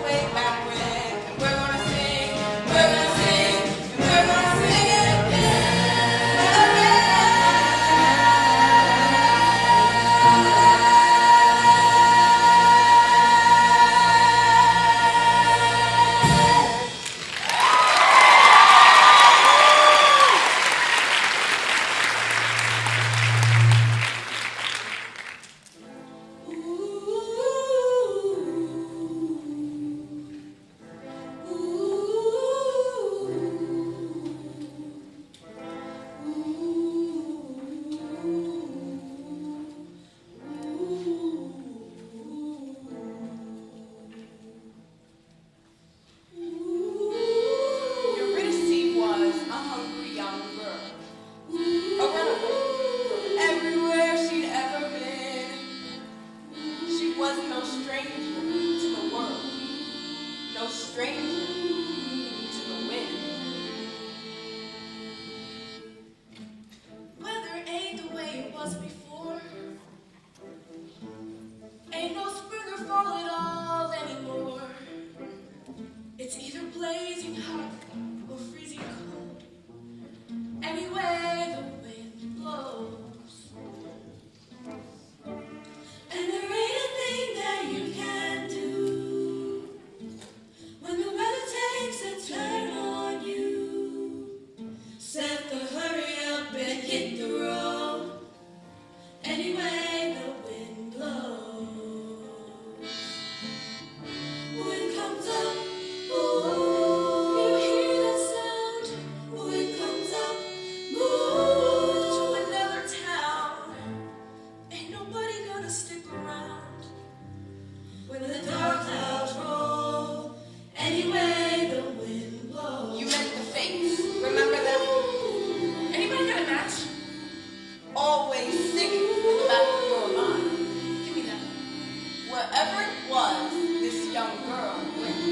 Way stranger to the wind. Weather ain't the way it was before. Ain't no spring or fall at all anymore. It's either blazing hot or freezing cold. Anyway, the wind blows. And there ain't a thing that you can do when the weather takes a turn on you. Set the hurry up and hit the road. Anyway, the wind blows. Wind comes up, ooh, you hear that sound? Wind comes up, move to another town. Ain't nobody gonna stick around when the dark clouds roll. Anyway, the wind blows. You meant the Fates. Remember them? Anybody got a match? Always singing in the back of your mind. Give me that. Wherever it was this young girl went,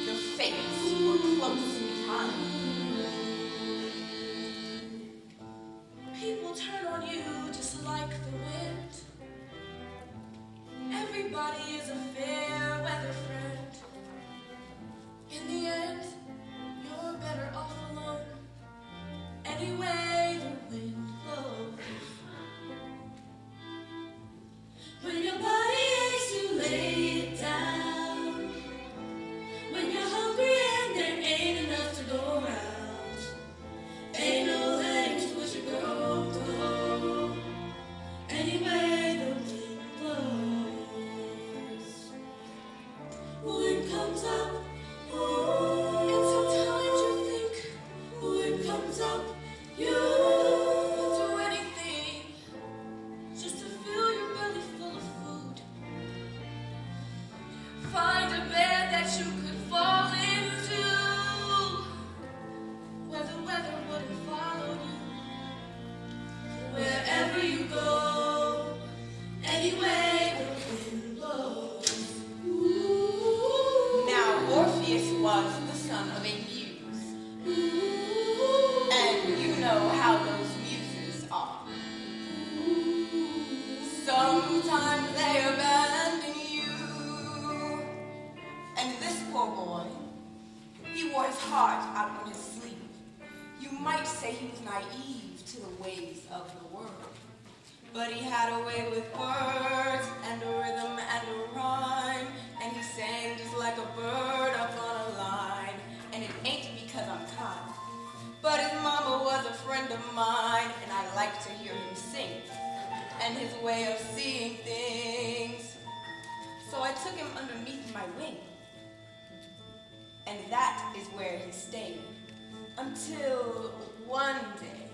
the Fates were close behind. People turn on you just like the wind. Everybody is a fair weather friend. In the end, you're better off alone. Anyway, the wind blows. When your body aches, you lay it down. When you're hungry and there ain't enough to go around. Ain't no length to which a girl to go. Anyway, the wind blows. Wind comes up, ooh. And sometimes you think, wind comes up, you will do anything just to fill your belly full of food. Find a bed that you could fall into, where the weather wouldn't follow you. Wherever you go, anyway, the wind blows. Ooh. Now Orpheus was the son of a muse, Ooh. and you know how those muses are. Sometimes they abandon you. And this poor boy, he wore his heart out on his sleeve. You might say he was naive to the ways of the world. But he had a way with words and a rhythm and a rhyme. And he sang just like a bird up on a line. And it ain't because I'm kind, but his mama was a friend of mine, and I like to hear him sing and his way of seeing things. So I took him underneath my wing, and that is where he stayed until one day.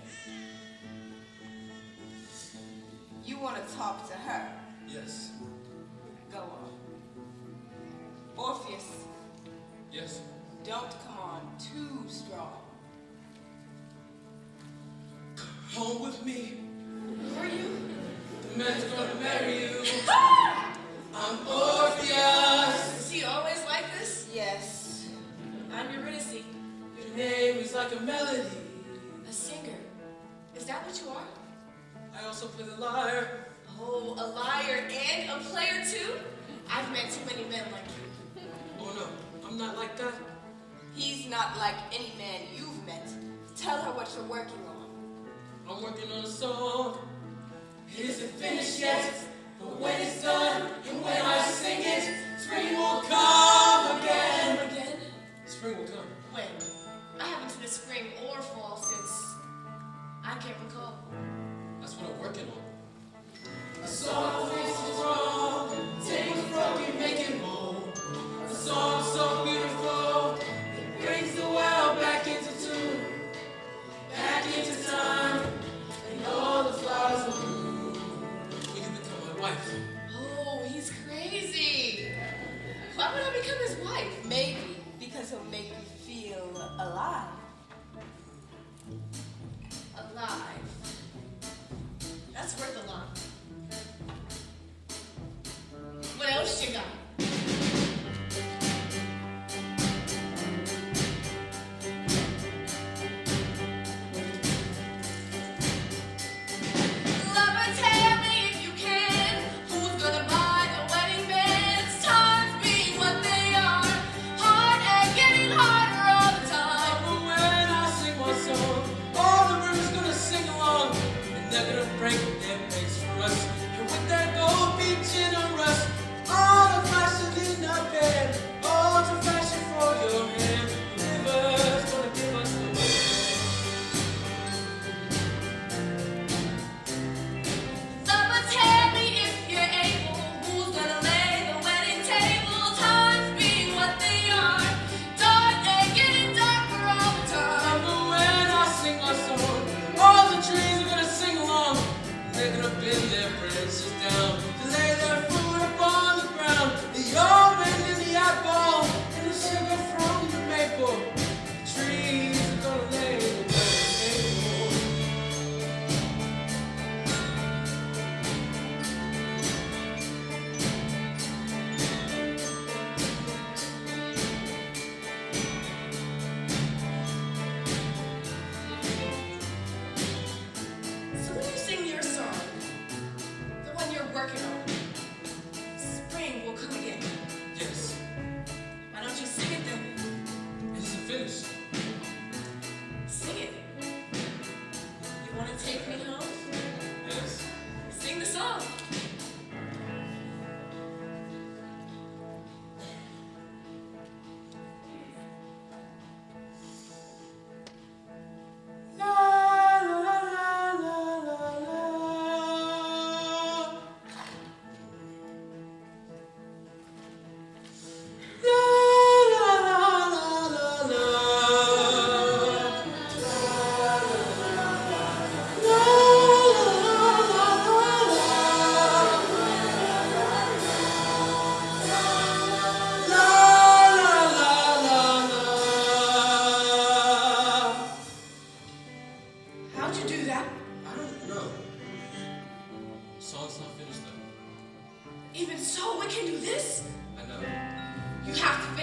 You want to talk to her? Yes. Go on. Orpheus, Yes. don't come on too strong. Home with me. Who are you? The man's gonna marry you. I'm Orpheus. Is he always like this? Yes. I'm Eurydice, Your name is like a melody. a singer. Is that what you are? I also play the lyre. Oh, a liar and a player too? I've met too many men like you. Oh no, I'm not like that. He's not like any man you've met. Tell her what you're working on. I'm working on a song. It isn't finished yet, but when it's done and when I sing it, spring will come again. Again? Spring will come. When? I haven't seen a spring or fall since I can't recall. That's what I'm working on. A song faces wrong, take what's broken, make it whole. A song so beautiful, it brings the world back into tune, back into time, and all the flowers are blue. Will you become my wife? Oh, he's crazy. Why would I become his wife? Maybe because he'll make you feel alive. Alive. That's worth a lot. What else you got?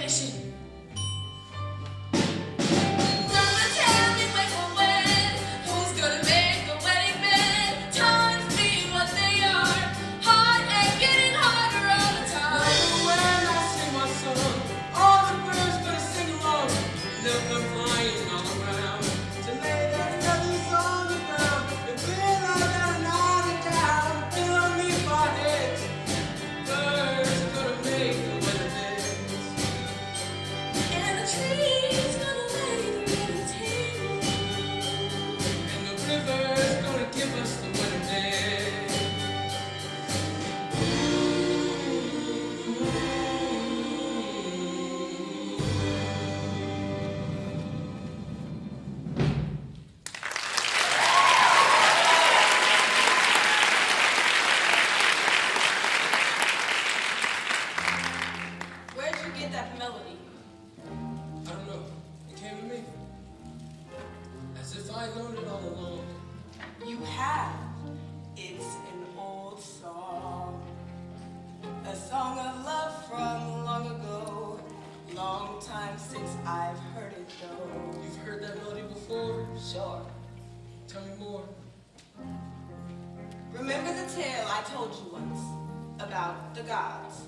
nation. Mama, tell me when we'll wed. Who's gonna make the wedding bed? Times being what they are, hard and getting harder all the time. When I sing my song, all the birds gonna sing along. They'll come flying all around to lay their feathers on the ground. And when I got nodded down, fill me my heads. Birds gonna make the wedding beds. And the trees gonna lay the wedding table. And the river's gonna give us the wedding bed. Where'd you get that melody? I don't know. It came to me. As if I learned it all along. You have. It's an old song. A song of love from long ago. Long time since I've heard it though. You've heard that melody before? Sure. Tell me more. Remember the tale I told you once about the gods?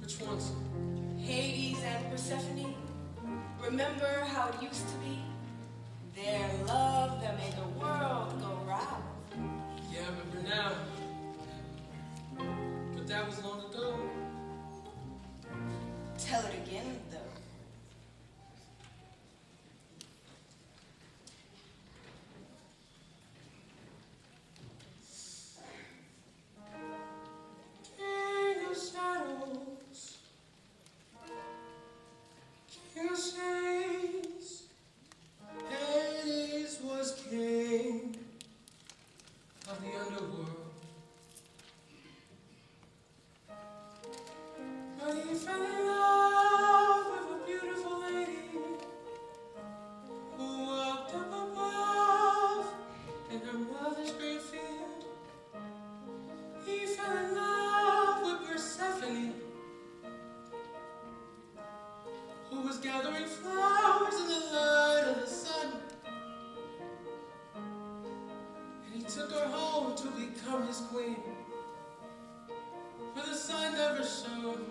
Which ones? Hades and Persephone. Remember how it used to be? Their love that made the world go round. Yeah, I remember now. But that was long ago. Tell it again, though. King of shadows, king of shades, Hades was king of the underworld. But he fell in love with a beautiful lady who walked up above in her mother's green field. He fell in love with Persephone, who was gathering flowers in the light of the sun. And he took her home to become his queen. But the sun never shone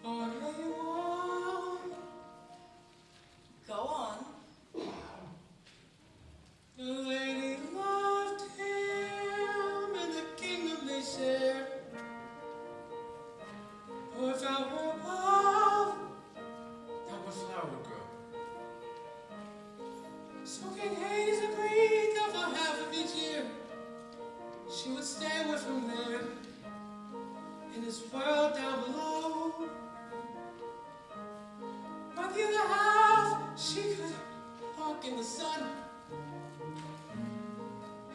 on anyone. Go on. The lady loved him and the kingdom they shared. But without her love, not what flower would grow. So King Hades agreed that for half of each year, she would stay with him there in his world down below. By the other half, she could walk in the sun.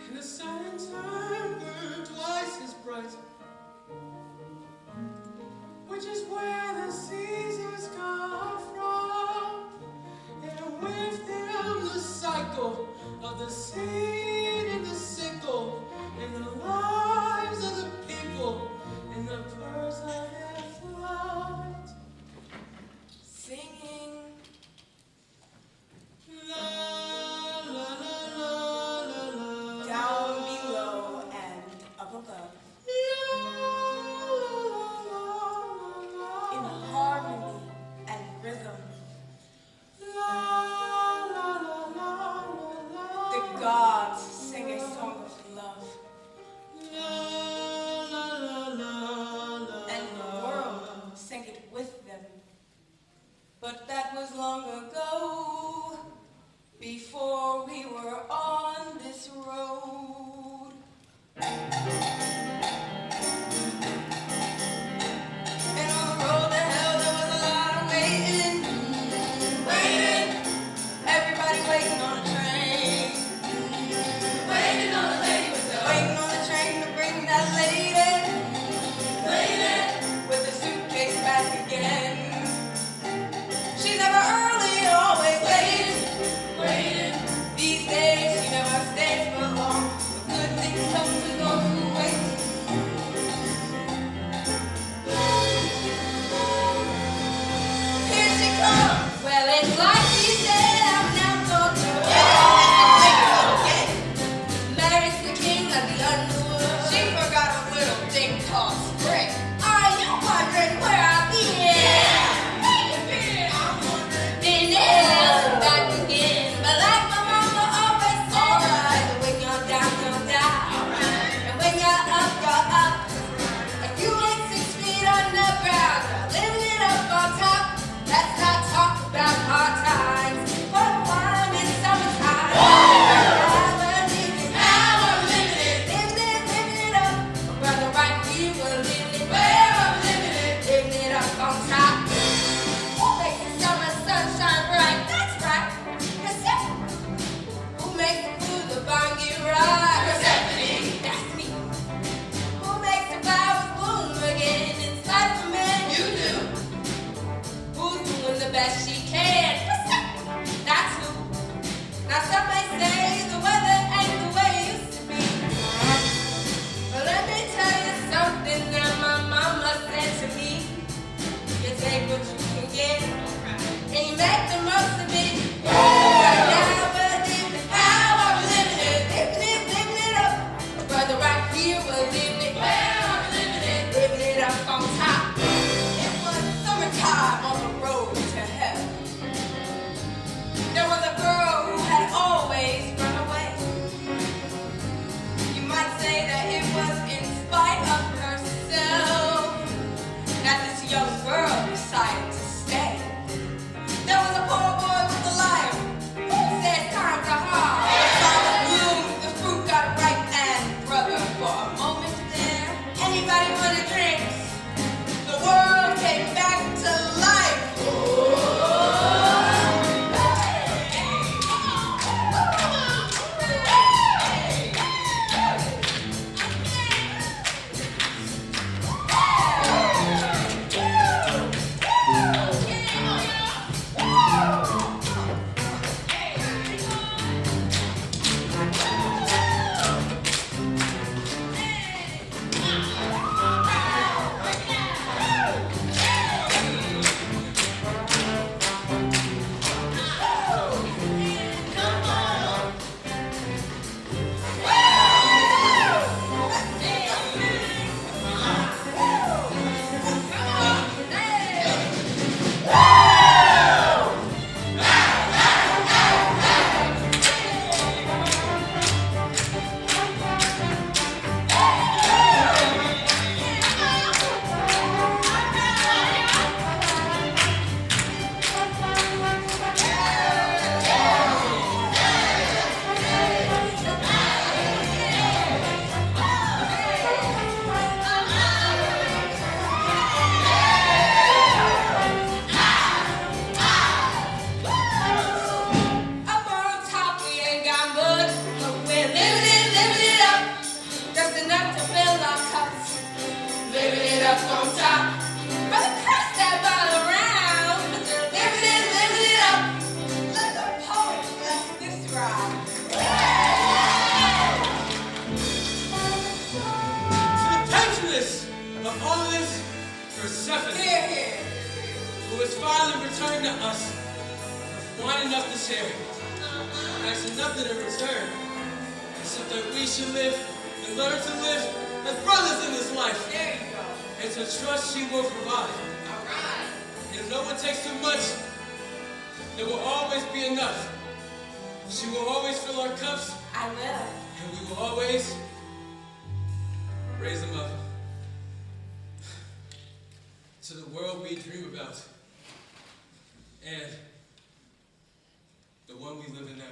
And the sun in turn burned twice as bright, which is where the seasons come from. And with them the cycle of the seed and the sickle, and the lives of the people, and the birds of their flight. Singing. La la la la la la. Down below and up above. In harmony and rhythm. The gods sing a song of love. And the world sang it with them. But that was long ago, before we were on this road. And on the road to hell there was a lot of waiting. Waiting. Everybody waiting on a train. Waiting on a lady with the waiting on the train to bring that lady. Waiting with the suitcase back again. She's never early, always late. Waiting. best she can. That's who. Now some may say the weather ain't the way it used to be. But let me tell you something that my mama said to me. You take what you can get, and you make the most of it. Right now we're living how I'm living it up. Brother, right here we're living it. Where I'm living it up on top. It was summertime on the road to hell. There was a girl who had always run away. You might say that it was in spite of herself that this young girl decided to stay. There was a poor boy with a lyre who said times are hard. The flower bloomed, the fruit got ripe, and brother, for a moment there, anybody want a drink? The world came back to life. Up on top we ain't got much, but we're living it up. Just enough to fill our cups. Living it up on top. Brother, pass that bottle around. Living it up. Let the poet bless this ride. To the patroness of all this Persephone, Here, here. who has finally returned to us with wine enough to share, asking nothing in return, except that we should live and learn to live as brothers in this life, There you go. and to trust she will provide. All right. And if no one takes too much, there will always be enough. She will always fill our cups, I will. and we will always raise them up to the world we dream about and the one we live in now.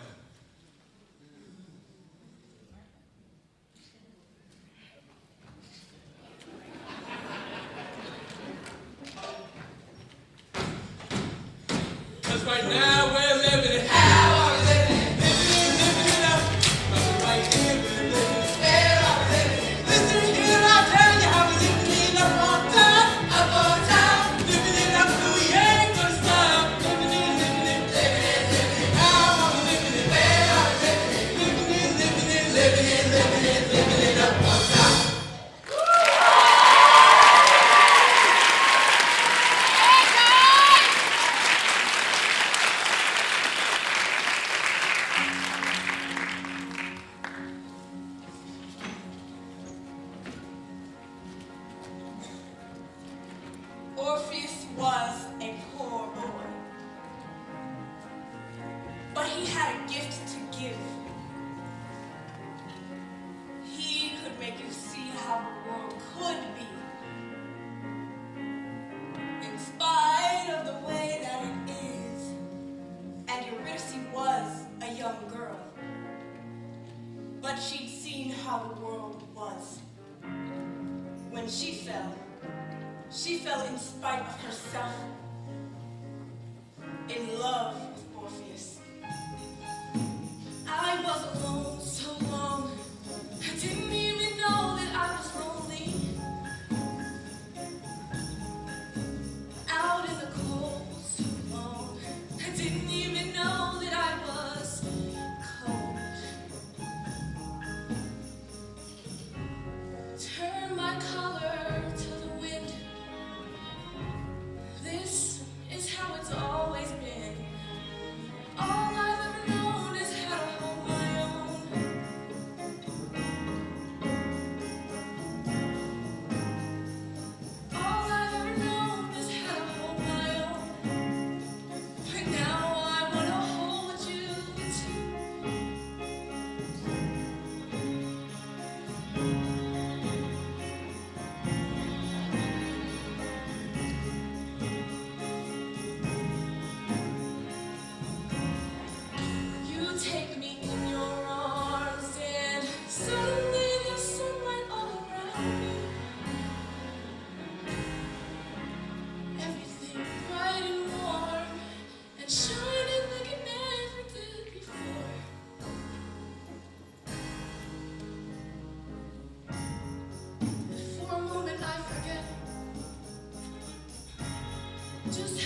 Because right now we're living it. How I'm living it. Living it up. Because right here we're living it. Where I'm living it. Listen here, I'll tell you how we're living it up on top. Up on top. Living it up till we ain't gonna stop. Living it, living it. Living it, living it. How I'm living it. Where I'm living it. Living it, living it. Living it, living it. Living it up on top. Orpheus was a poor boy, but he had a gift to give. He could make you see how the world could be, in spite of the way that it is. And Eurydice was a young girl, but she'd seen how the world was. When she fell in spite of herself, in love with Orpheus. I was alone so long, I didn't even know that I was lonely. Out in the cold so long,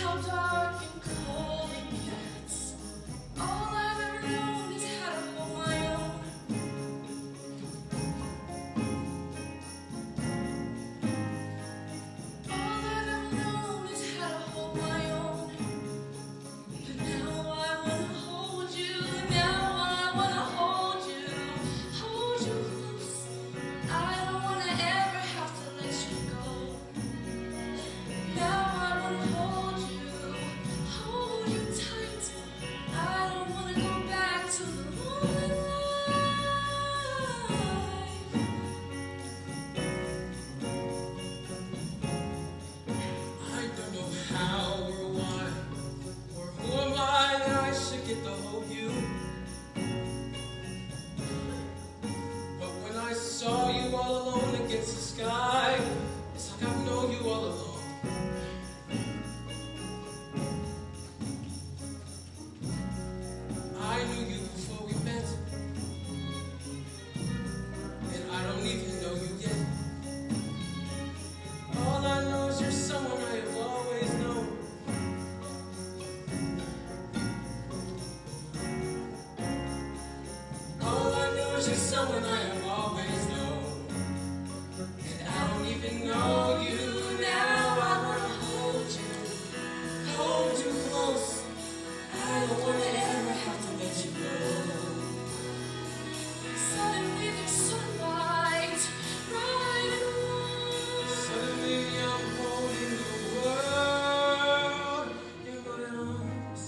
how dark and cold it gets. All I've ever known is how to hold my own. All I've ever known is how to hold my own. But now I wanna hold you. Now I wanna hold you close. I don't wanna ever have to let you go. Now I wanna hold you tight. I don't wanna go back to the lonely life. I don't know how or why, or who am I that I should get to hold you. But when I saw you all alone against the sky, it's like I've known you all along. I knew you before we met, and I don't even know you yet. All I know is you're someone I have always known. All I know is you're someone I have always known. And I don't even know you now. I wanna hold you close. I don't wanna ever have to let you go. Suddenly there's sunlight, bright and warm. Suddenly I'm holding the world in my arms.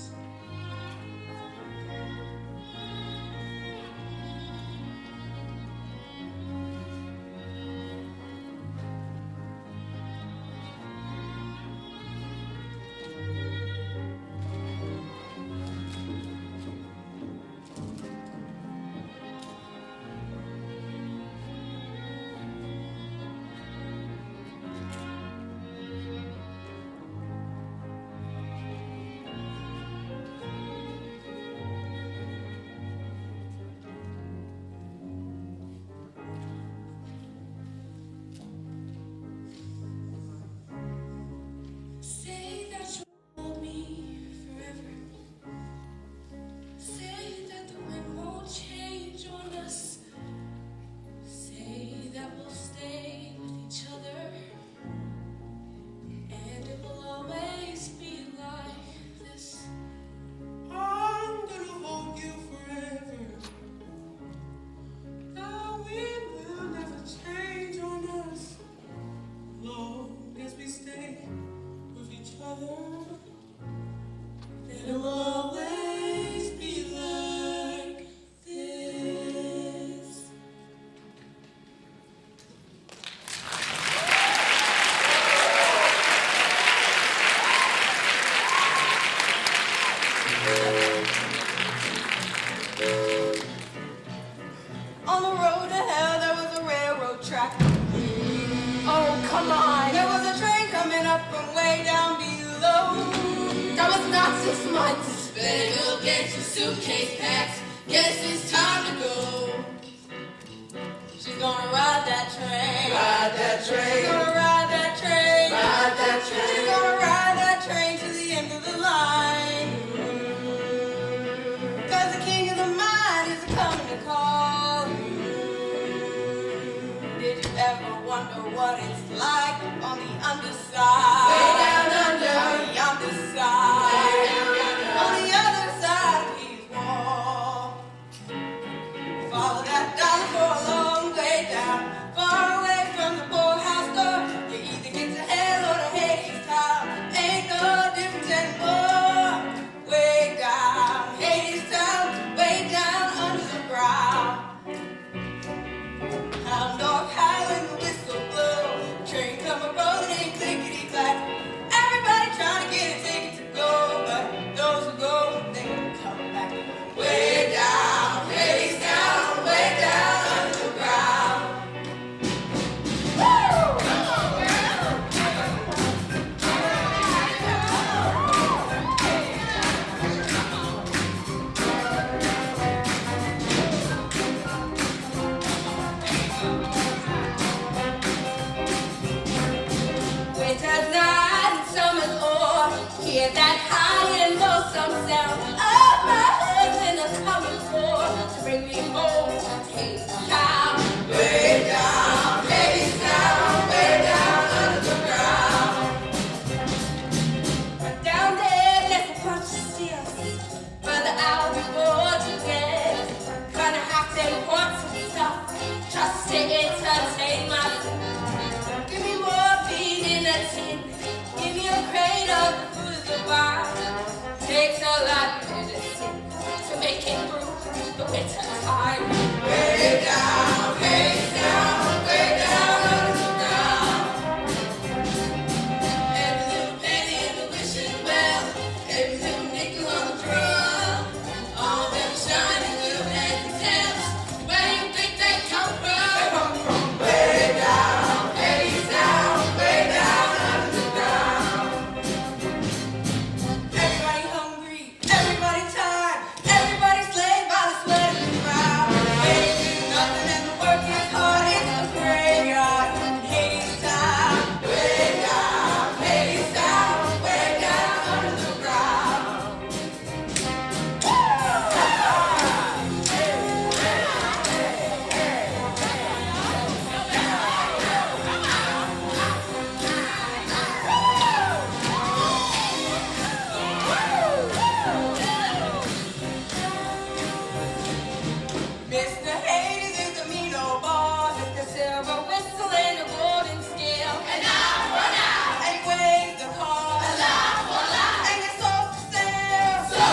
Say that you'll hold me forever. Say that the wind won't change on us. Say that we'll stay with each other. And it will always be like this. I'm gonna hold you forever. The wind will never change on us, long as we stay with each other. And it will always be like this. On the road to hell, there was a railroad track. Oh, come on. There was a train coming up from way down below. That was not 6 months. Better go get your suitcase packed. Guess it's time to go. She's gonna ride that train. Ride that She's train, gonna ride that train. ride that She's train. gonna ride that train to the end of the line. 'Cause the king of the mine is coming to call. Did you ever wonder what it's like on the underside? Way down under. On the underside. Way down under. On the other side of his wall. Follow that dollar for a long way down. Far away from the poorhouse door. You either get to hell or to Hades Town. hear that high and lonesome sound of my husband is coming for to bring me home to HadesTown. Way down, HadesTown, way down under the ground. But down there, there's a bunch of steers. But the hour before today, gonna have to import some stuff just to entertain myself. Give me more bean in a tin. Give me a crate of the food to buy. Takes a lot of medicine to make it through the winter time. Way down, HadesTown, way down under the ground. Every little penny in the wishing well, every little nickel on the drum, all them shiny little fancy tails. Where do you think they come from? Come from way down, HadesTown, way down under the ground. Everybody hungry, everybody tired, everybody slaved by the sweat of the brow. Ain't do nothing and the work is hard. It's a graveyard, HadesTown, way down, HadesTown, way down under the ground. Mr. Hades is a mean old boss with the silver whistle and the golden scale. An eye for an eye, And he weighs the cost. a lie for a lie. And it's sold for sale. So,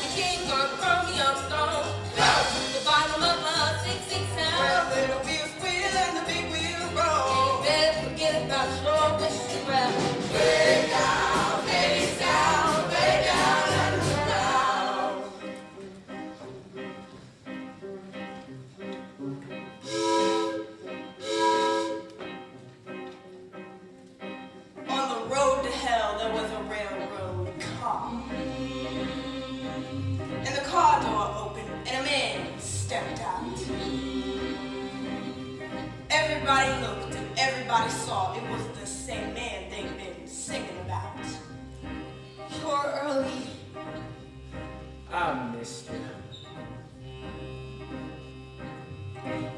the king on chromium throne, go to the bottom of a 6-6 Well, sound. little wheels squeal and the big wheels roll. Better forget about your wishing well. Way down, HadesTown, way down under the ground. On the road to hell, there was a railroad car. And the car door opened, and a man stepped out. Everybody looked, and everybody saw it was the same man they'd been singing about. You're early. I missed you.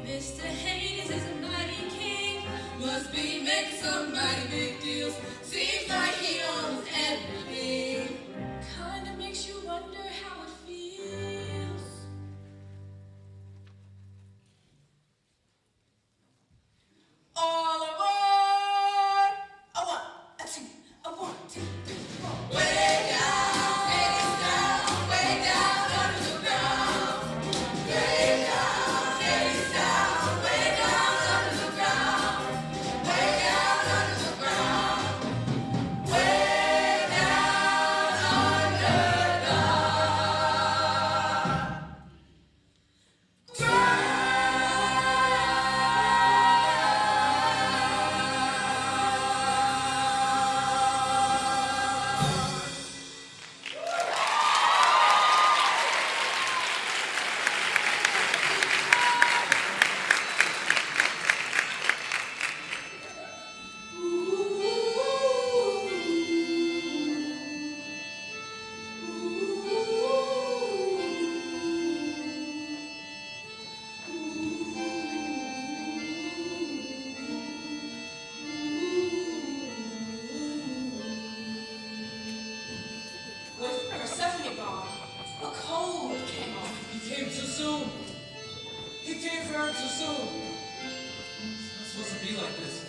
Mr. Hades is a mighty king, must be making some mighty big deals. Seems like he owns everything. Kinda makes you wonder how it feels. All aboard! A one, a two, a 1, 2, 3, 4. Way down, HadesTown, way down under the ground. Way down, HadesTown, way down under the ground. Way down under the ground. Way down under the With Persephone gone, a cold came on. He came too soon. He came for her too soon. It's not supposed to be like this.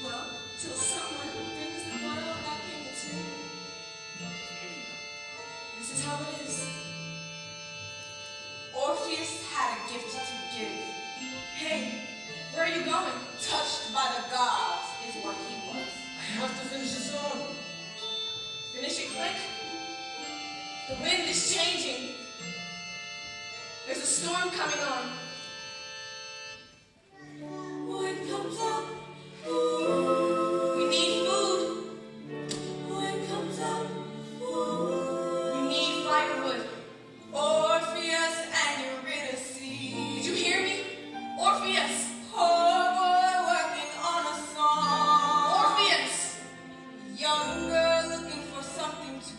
Well, till someone brings the world back into. This is how it is. Orpheus had a gift to give. Hey, where are you going? Touched by the gods is what he was. I have to finish the song. Finish it quick. The wind is changing. There's a storm coming on. Wood comes up. Ooh. We need food. Wood comes up. Ooh. We need firewood. Orpheus and Eurydice. Did you hear me? Orpheus. Poor boy working on a song. Orpheus. Young girl looking for something to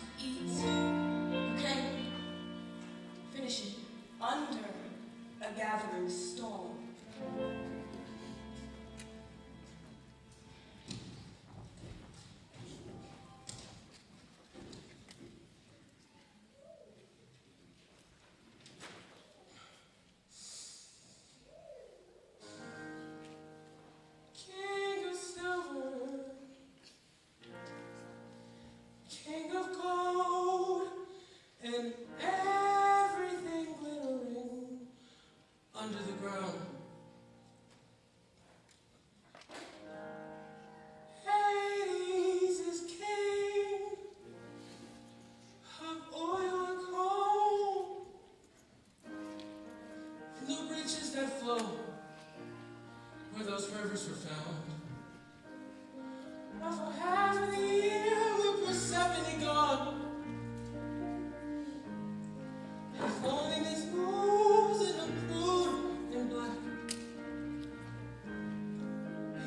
rivers were found. Now for half of the year with Persephone gone, his loneliness moves in a crude and black.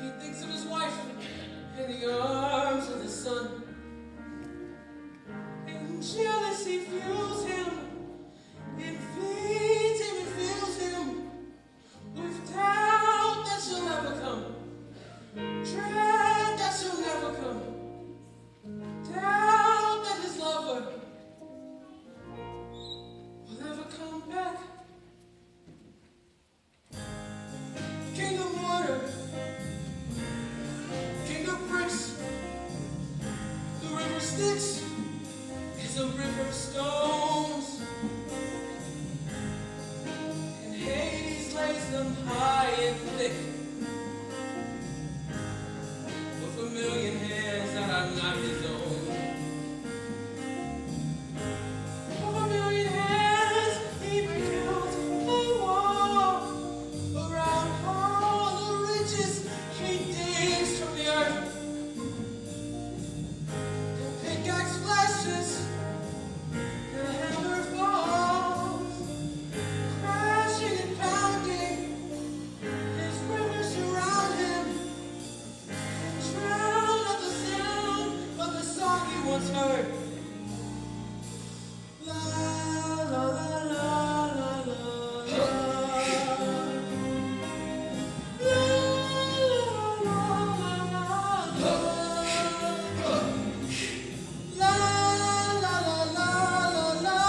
He thinks of his wife in the arms of the sun, and jealousy fuels him. It feeds him and fills him with doubt that she'll never come, dread that she'll never come, doubt that his lover will never come back. King of mortar, king of bricks, the river Styx is a river of stones. Hades lays them high and thick with a million hands that are not his own. With a million hands he builds a wall around all the riches he digs from the earth. The pickaxe flashes, the hammer falls, crashing and pounding. His rivers surround him, drown out the sound of the song he once heard. La la la la la la. La la la la la. La la la la la la.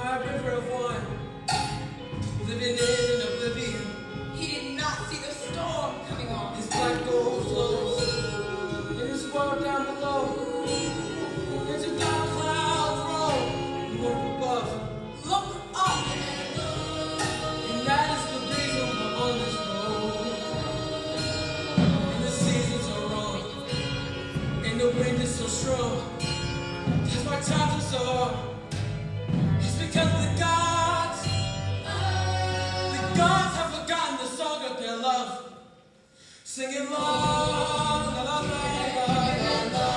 My river of one, living in oblivion. He did not see the storm coming on. His black gold flows in his world down below. Into dark clouds roll, and work above. Look up! And that is the reason we're on this road. And the seasons are wrong, and the wind is so strong. That's why times are so hard. It's because the gods have forgotten the song of their love. Singing love, la la la la la la.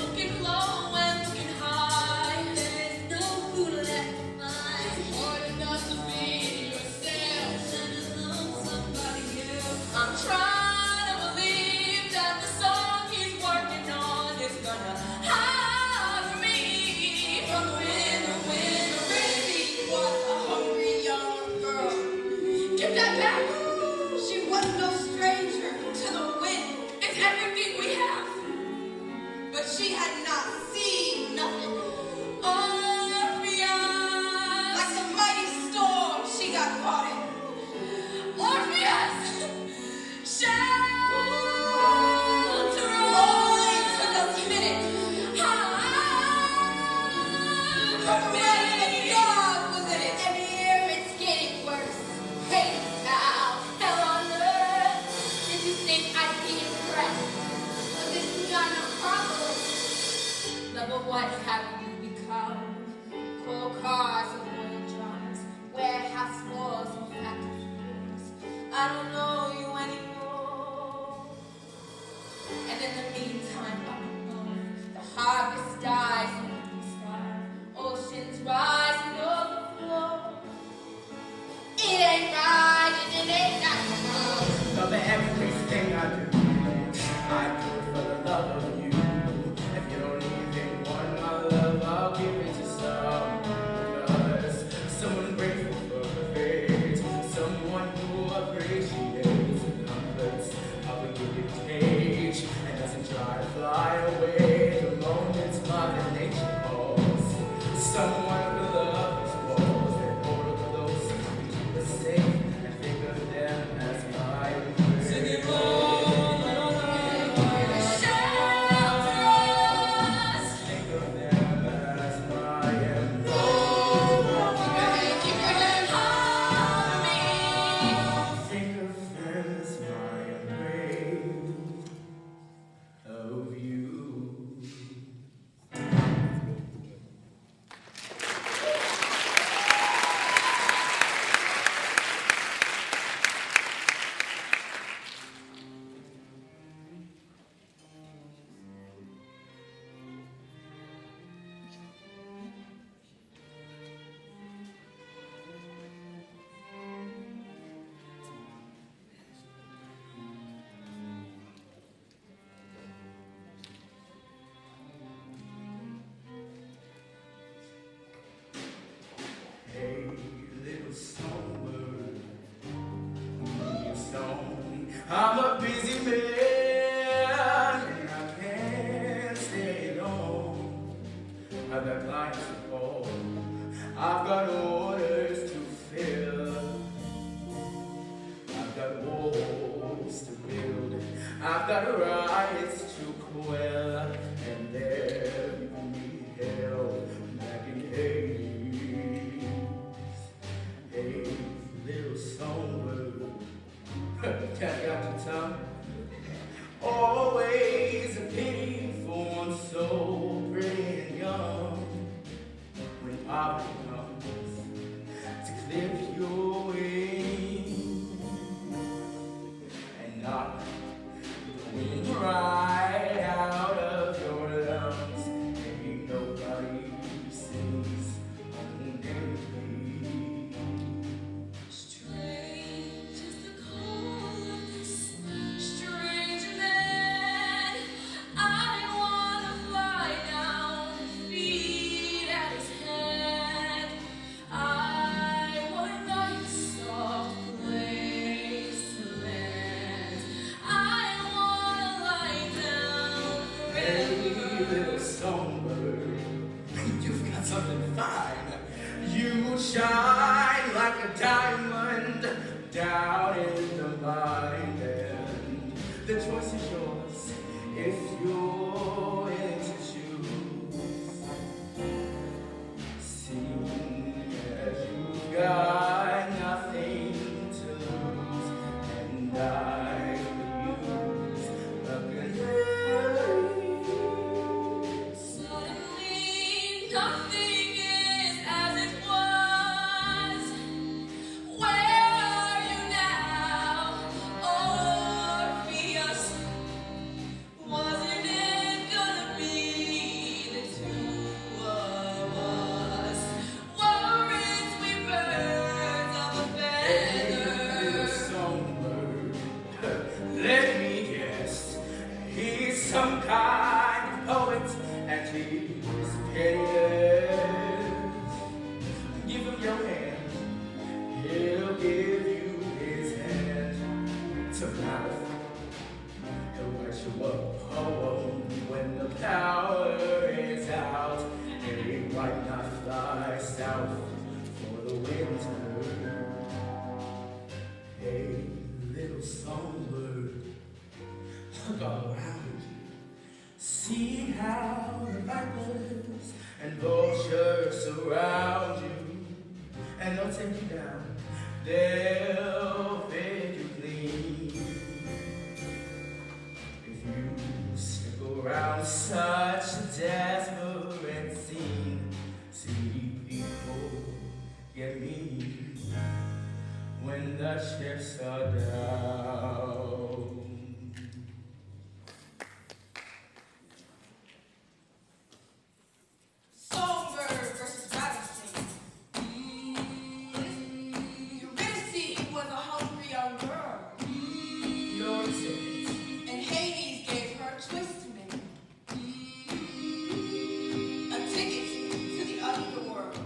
Looking low and looking high, there's no food left to find. It's hard enough to be yourself. Let alone somebody else. I'm trying to believe that the song he's working on is gonna hide me from the wind, the wind, the wind. She was a hungry young girl. Give that back! She was no stranger to the wind. It's everything we have. But she had not seen nothing. Orpheus! Like the mighty storm she got caught in. Orpheus! Shelter! Only took a minute. Her man, God was in it. And here it's getting worse. HadesTown, hell on earth. Did you think I'd be impressed? But this is not a problem. Lover, what have you become? Coal cars and oil drums, warehouse floors and factory floors. I don't know you anymore. And in the meantime, up above, the harvest dies in the sky. Oceans rise and overflow. It ain't right and it ain't nice. Love everything I do. I do it for the love of you. If you don't even want my love, I'll give it to someone else. Someone grateful for the fate. Someone who appreciates the comforts of a gilded cage and doesn't try to fly away the moments Mother Nature calls. Someone who loves walls and hold close and keep us safe and think of them as my embrace. Singing love, la la la. Shelter us. Think of them as my embrace. Keep your hand on me. Think of them as my embrace of you. Hey, little songbird, you song. I'm a busy man and I can't stay long. I've got clients to call, I've got orders to fill, I've got walls to build, I've got rights to quell, and there you need help back in Hades. Hey, little songbird, got your tongue. Always a pity for one so pretty and young. When poverty comes to clip your wings and knock the wind right out of your lungs, ain't nobody sings on day. Strange is the call of this stranger man. I wanna fly down, feet at his head. I shine like a diamond down in the mine, and the choice is yours if you're willing to choose. Seeing as you've got nothing to lose, and I could use a good hand. Suddenly, nothing is as it was. Where are you now, Orpheus? Wasn't it gonna be the two of us? Weren't we birds of a Little feather? songbird, let me guess, he's some kind of poet and he's penniless. Give him your hand, he'll give you his hand to mouth. He'll write you a poem when the power is out, and he might not fly south for the winter. Hey, little songbird, look all around. See how the vipers and vultures surround you, and they'll take you down. They'll make you clean. If you stick around such a desperate scene, see people get mean when the chips are down. Songbird versus rattlesnake. Eurydice was a hungry young girl, Your ticket, and Hades gave her a choice to make. A ticket to the underworld.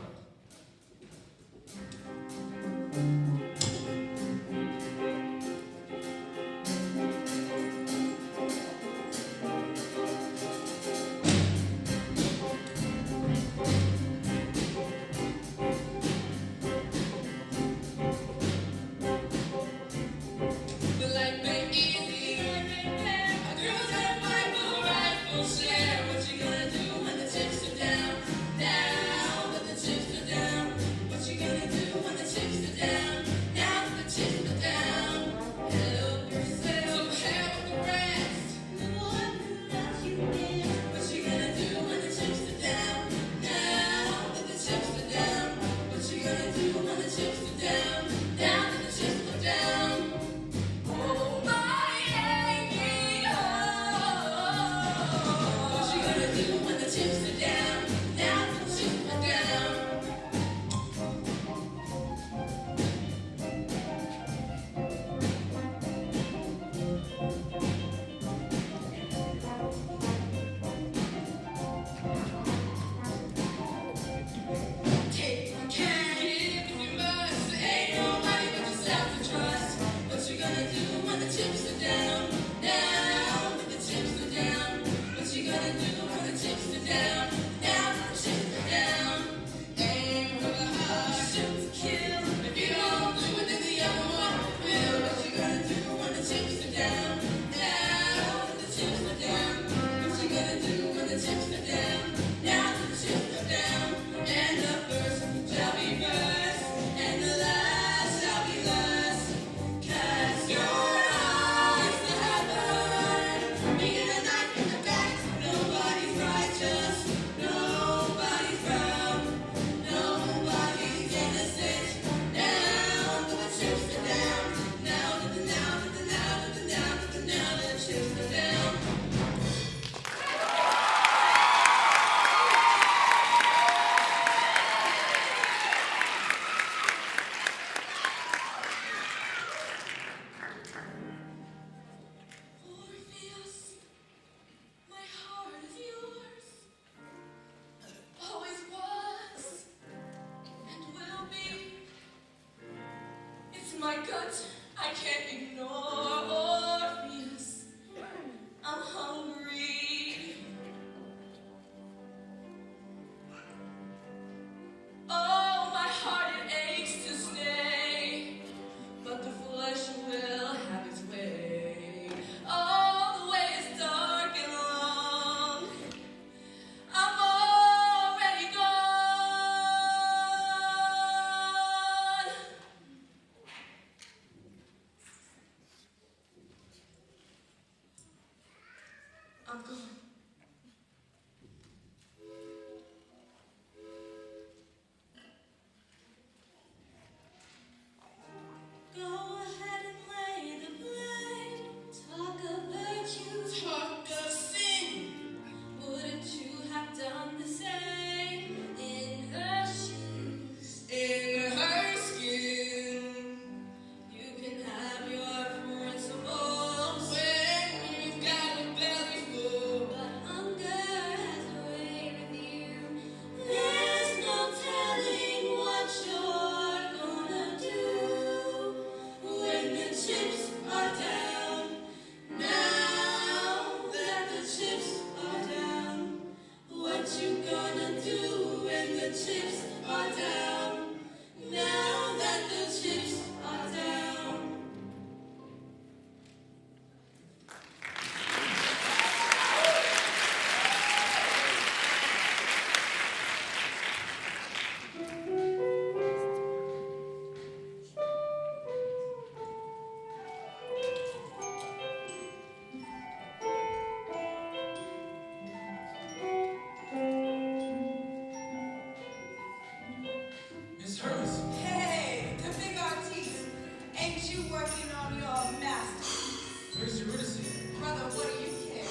Where's Eurydice? Brother, what do you care?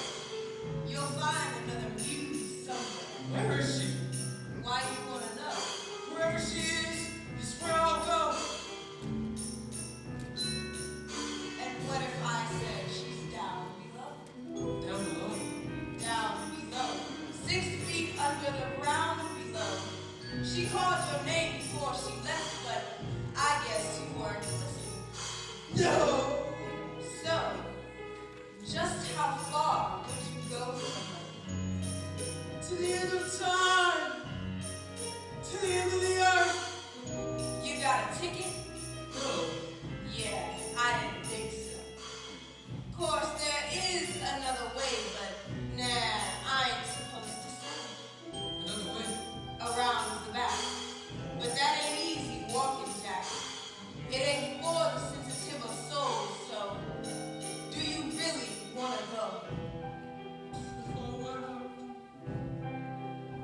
You'll find another muse somewhere. Where is she? Why do you want to know? Wherever she is where I'll go. And what if I said she's down below? Down below. Down below. 6 feet under the ground below. She called your name before she left, but I guess you weren't listening. No! So, just how far would you go from her? To the end of time. To the end of the earth. You got a ticket? No. Yeah, I didn't think so. Of course, there is another way, but nah, I ain't supposed to say. Another way. Around the back. But that ain't easy walking, Jack. It ain't for the sensitive of soul, so do you really want to go?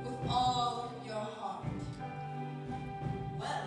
With all your heart. Well,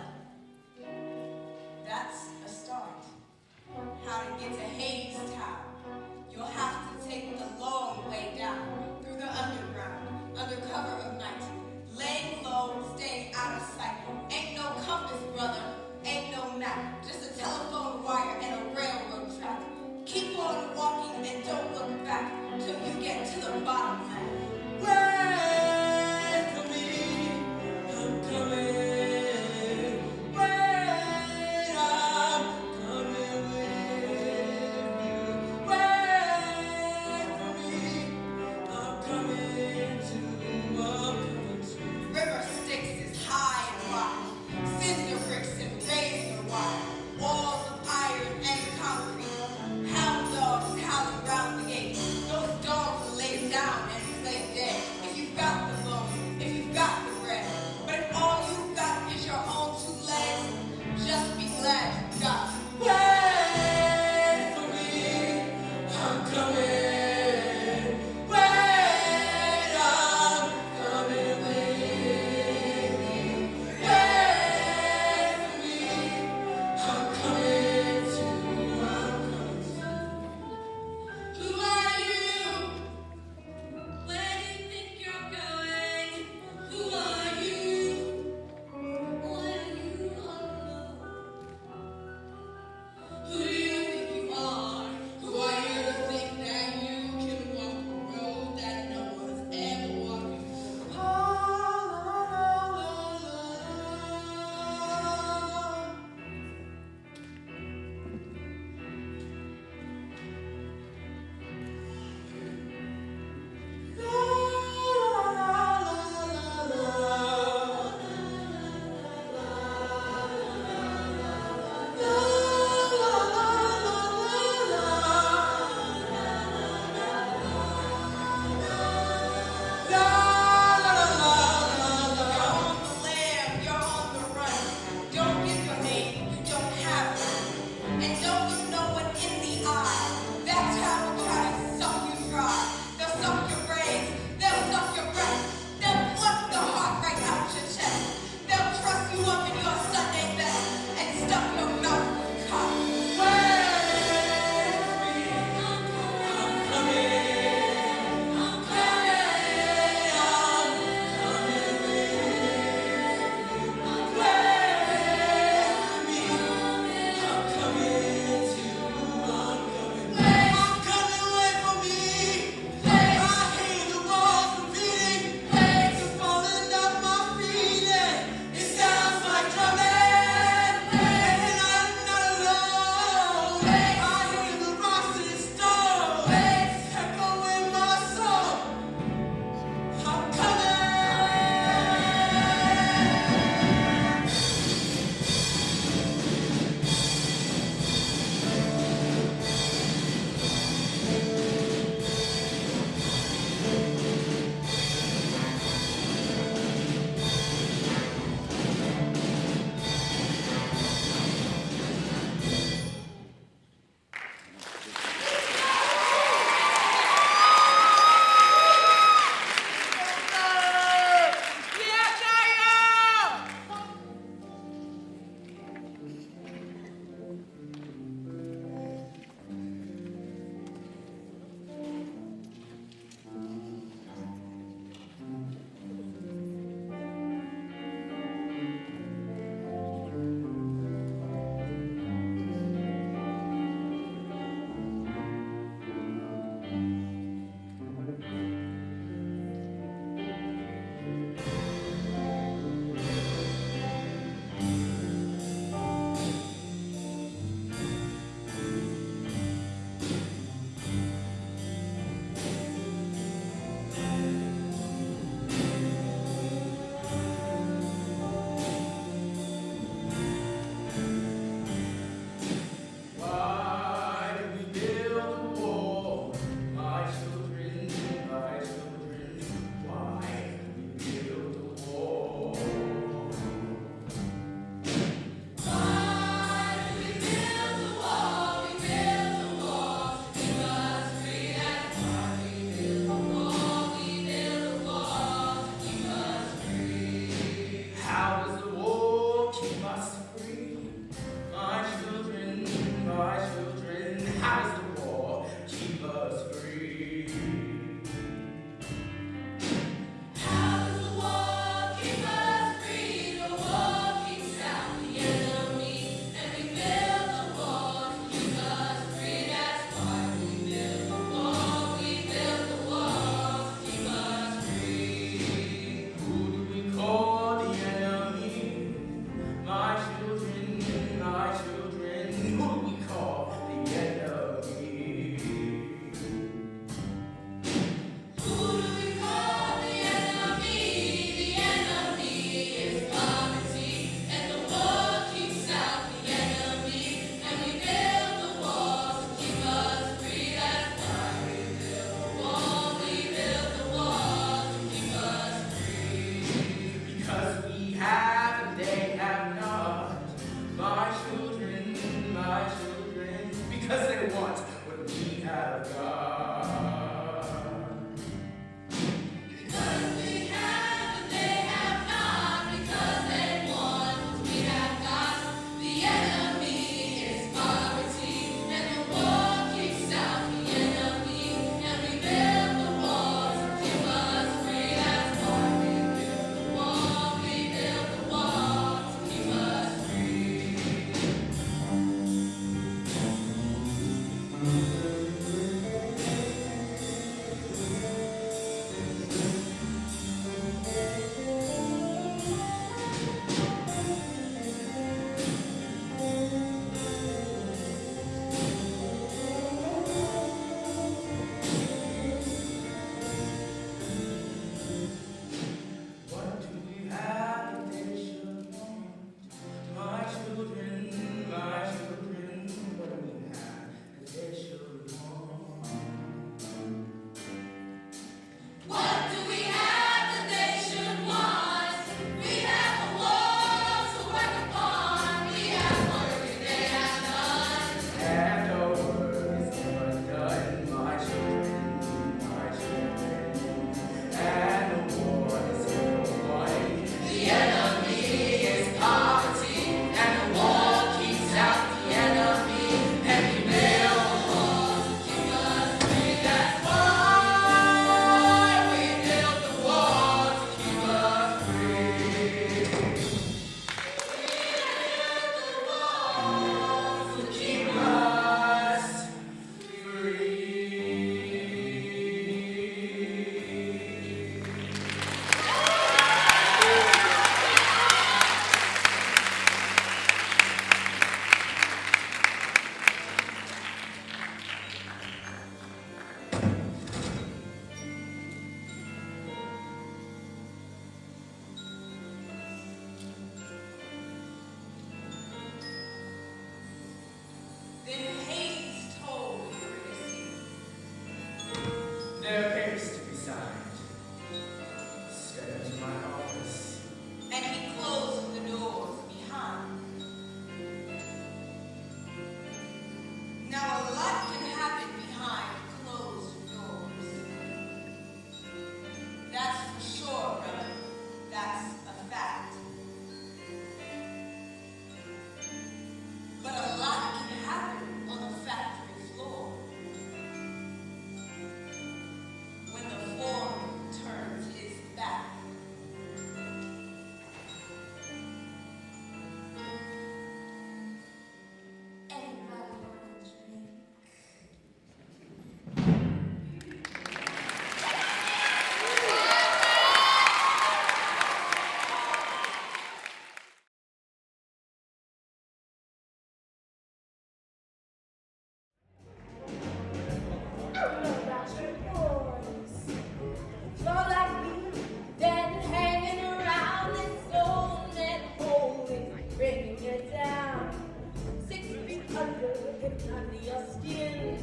hidden under your skin.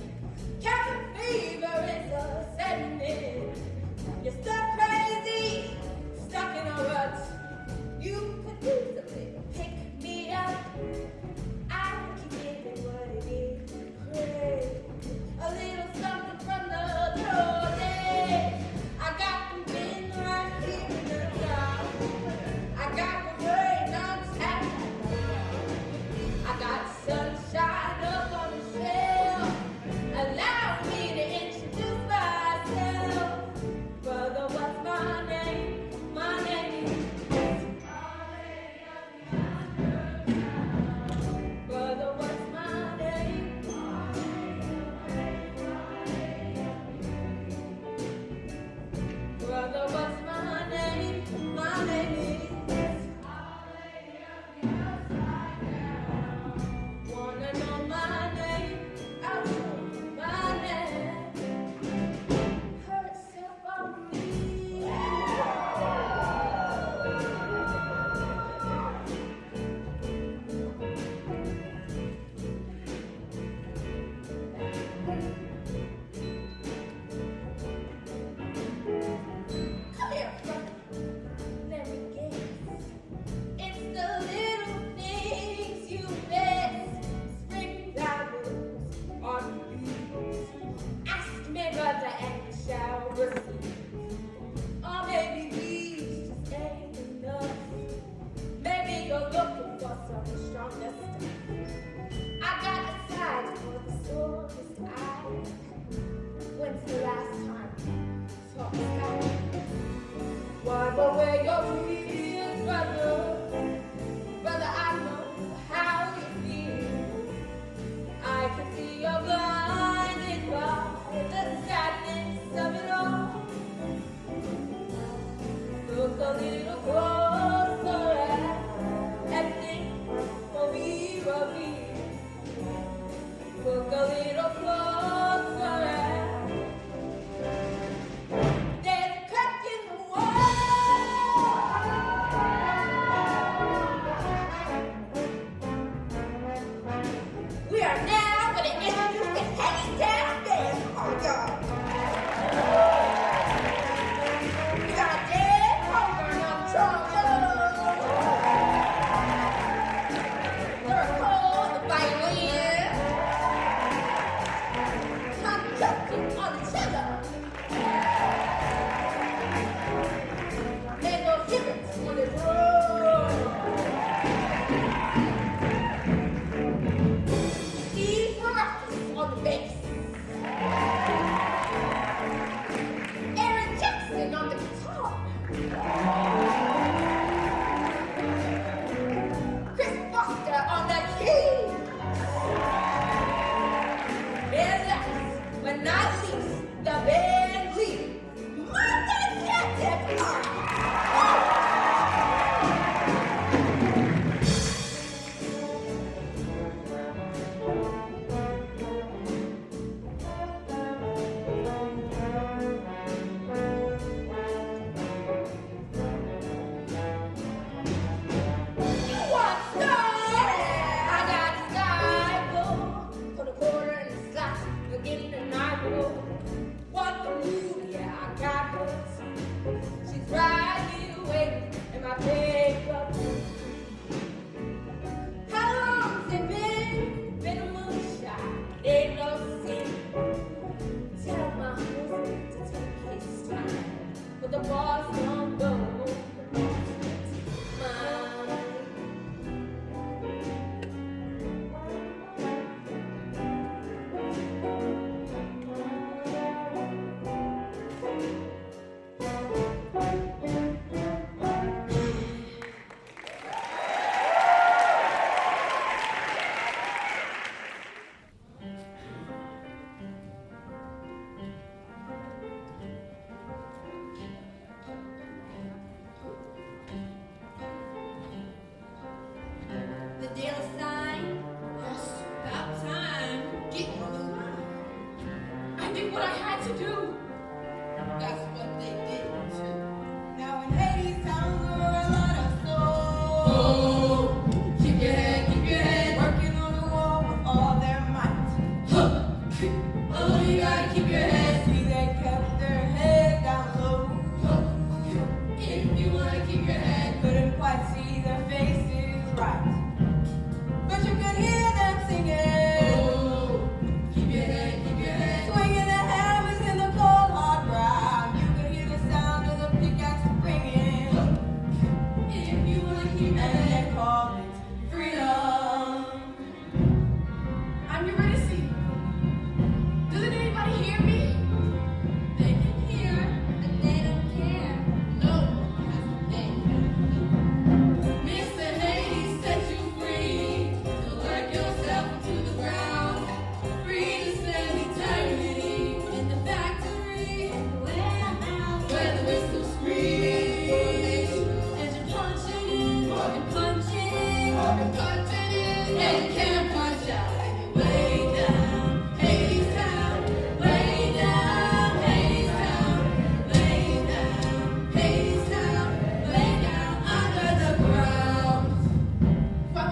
Cabin fever is a setting in. You're stuck crazy, stuck in a rut. You could easily pick me up. I can give it what it is. Pray a little something from the old days. I got the wind right here in the dark. I got the rain on tap. I got sunshine up on the shelf. Allow me to introduce myself. Brother, what's my name? My name is Brother, what's my name? Brother, what's my name? My name is Wanna know my name? I'll tell you my name. Hurt yourself on me. Come here, brother. Let me guess. It's the little things you miss. Spring flowers on the leaves. Ask me, brother, and you shall receive. Or maybe these just ain't enough. Maybe you're looking for something stronger stuff. I got a side for the sorest eye. When's the last time you saw the sky? Wipe away your tears, brother. Brother, I know how you feel. I can see you're blinded by the sadness of it all. Look a little closer at everything we reveal. Look a little closer at there's a crack in the wall. We are now going to introduce the HadesTown dance. Oh, y'all. We got a dead program on trombone. Lyrical on the violin. Conducting on the cello. Lego gibbets on the drum. These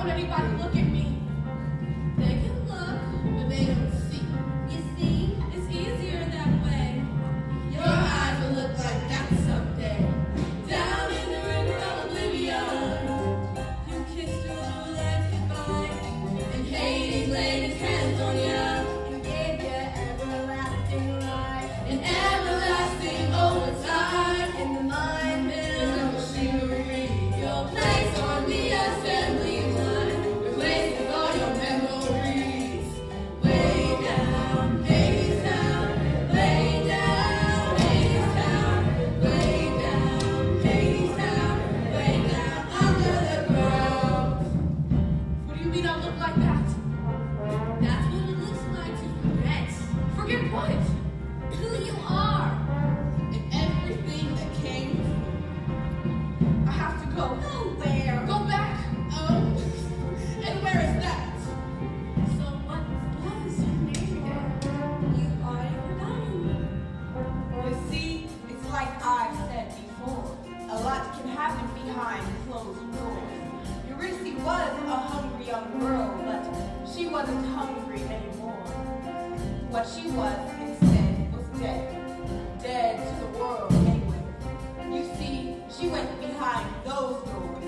won't anybody look at me? They can look, but they don't see. You see, it's easier that way. Your eyes will look like that someday. Down in the river of oblivion, you kissed your little life goodbye, and Hades laid his hands on you and gave you everlasting life, and everlasting overtime in the mind mill of machinery. Your place on the assembly line, replacing all your memories. Way down, HadesTown, way down, HadesTown, way down, HadesTown, way down under the ground. What do you mean I look like that? That's what it looks like to forget. Forget what? Who you are and everything that came before. I have to go. Nowhere. Go back. Oh, and where is that? So what was your name then? You are forgotten. You see, it's like I've said before. A lot can happen behind closed doors. Eurydice was a hungry young girl, but she wasn't hungry anymore. What she was instead was dead. Dead to the world anyway. You see, she went behind those doors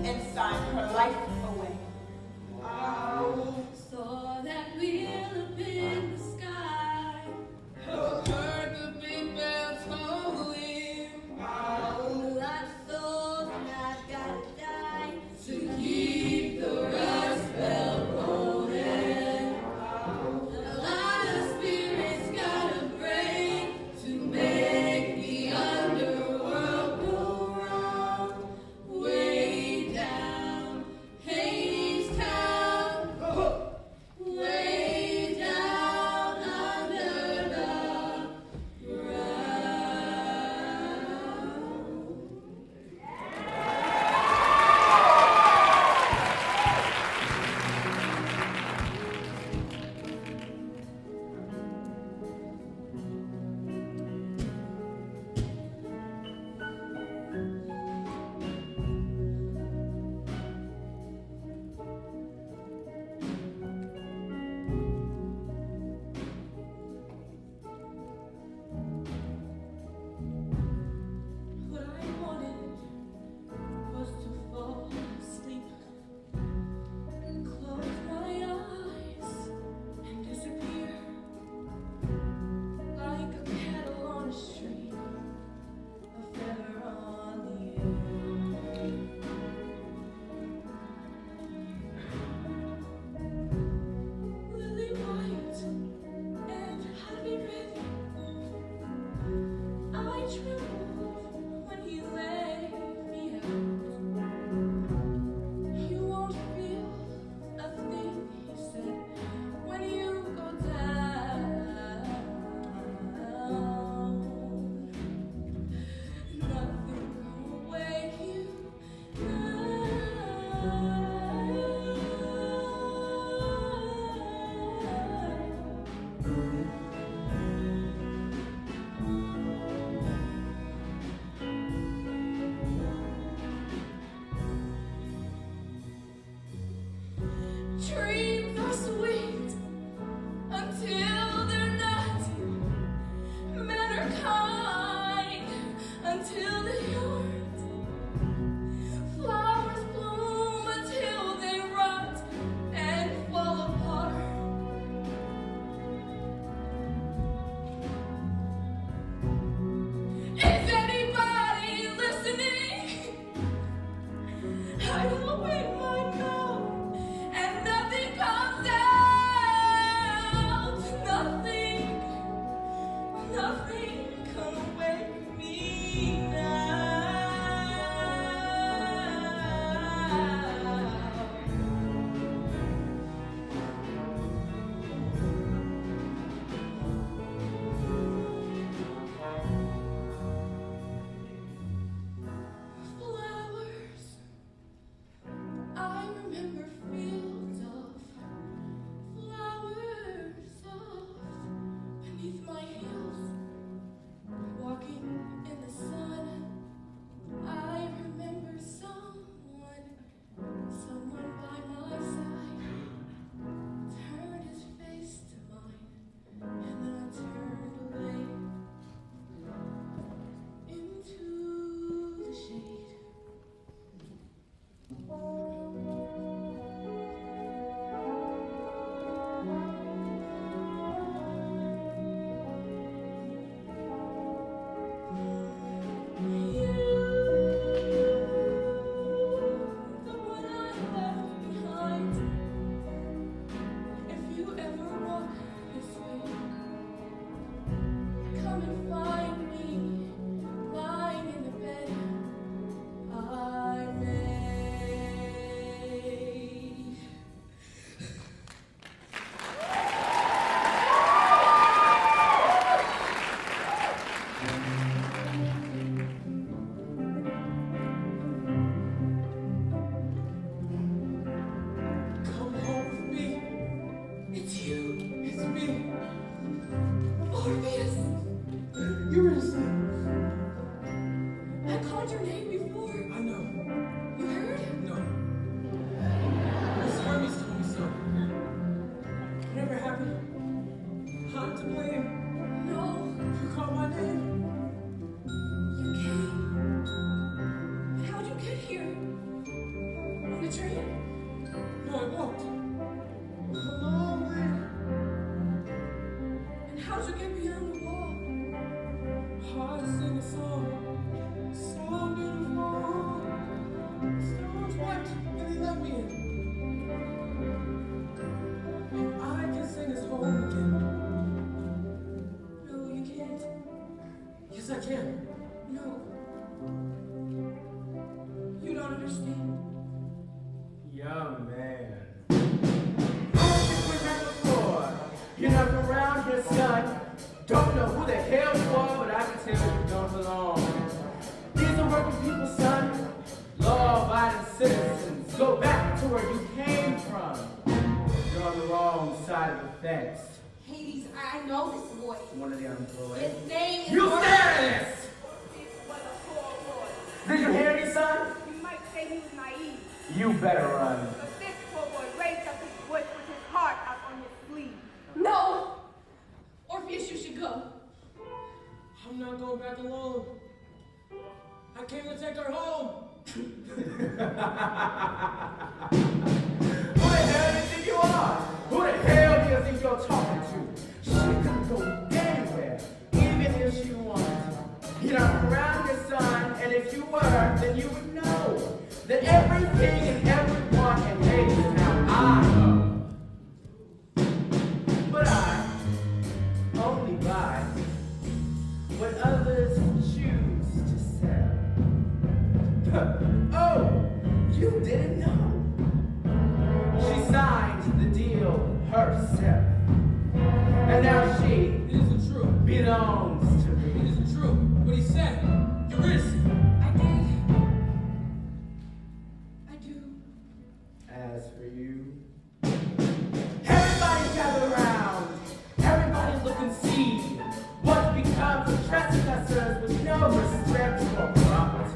and signed her life away. Saw that wheel up in the sky. Heard the big bells tolling. Lost souls and I've gotta die to keep the rust belt rolling. A lot of spirits I can. No. You don't understand. Young man. I don't think we met before. You're not from around here, son. Don't know who the hell you are, but I can tell you don't belong. These are working people, son. Law-abiding citizens. Go back to where you came from. You're on the wrong side of the fence. Hades, I know this boy. One of the unemployed. His name is... You stare at this! This was a poor boy. Did you hear me, son? You might say he was naive, You better run. but this poor boy raised up his voice with his heart out on his sleeve. No! Orpheus, you should go. I'm not going back alone. I came to take her home. Who the hell do you think you are? Who the hell do you think you're talking to? She could go anywhere, even if she wanted to. You're not around your son, and if you were, then you would know that everything and everyone in HadesTown I know. But I only buy what others choose to sell. Oh, you didn't know. She signed the deal herself. And now she It isn't true. belongs to It me. isn't true. What he said. Eurydice. I did. I do. As for you, everybody gather around. Everybody look and see what becomes of trespassers with no respect for property.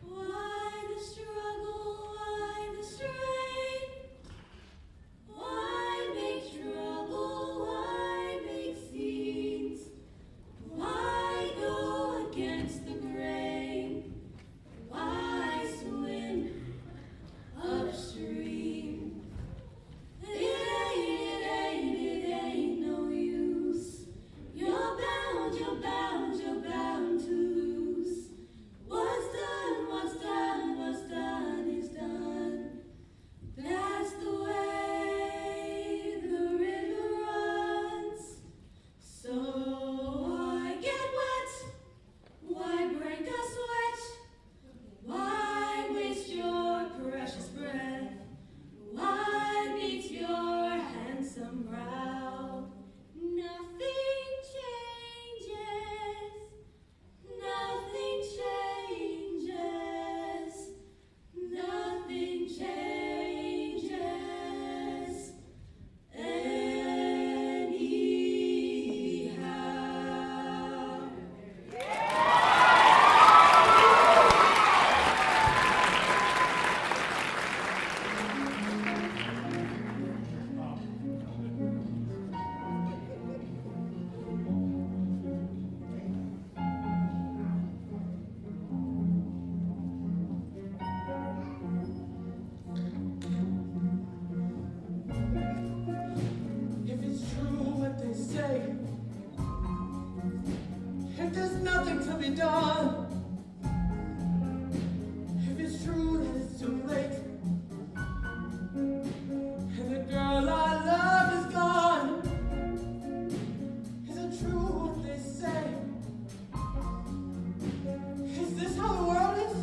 Why the struggle? Why the strain? Why make trouble? Why make scenes? Why go against the grain? Why swim upstream? It ain't no use. You're bound to lose. What's done is done. That's the way the river runs. So why get wet? Why break a sweat? Why waste your precious breath? Why beat your handsome brow? Nothing changes. Nothing changes. Nothing changes. Anyhow. If it's true what they say, if there's nothing to be done, if it's true that it's too late, and the girl I love is gone, is it true what they say? Is this how the world is?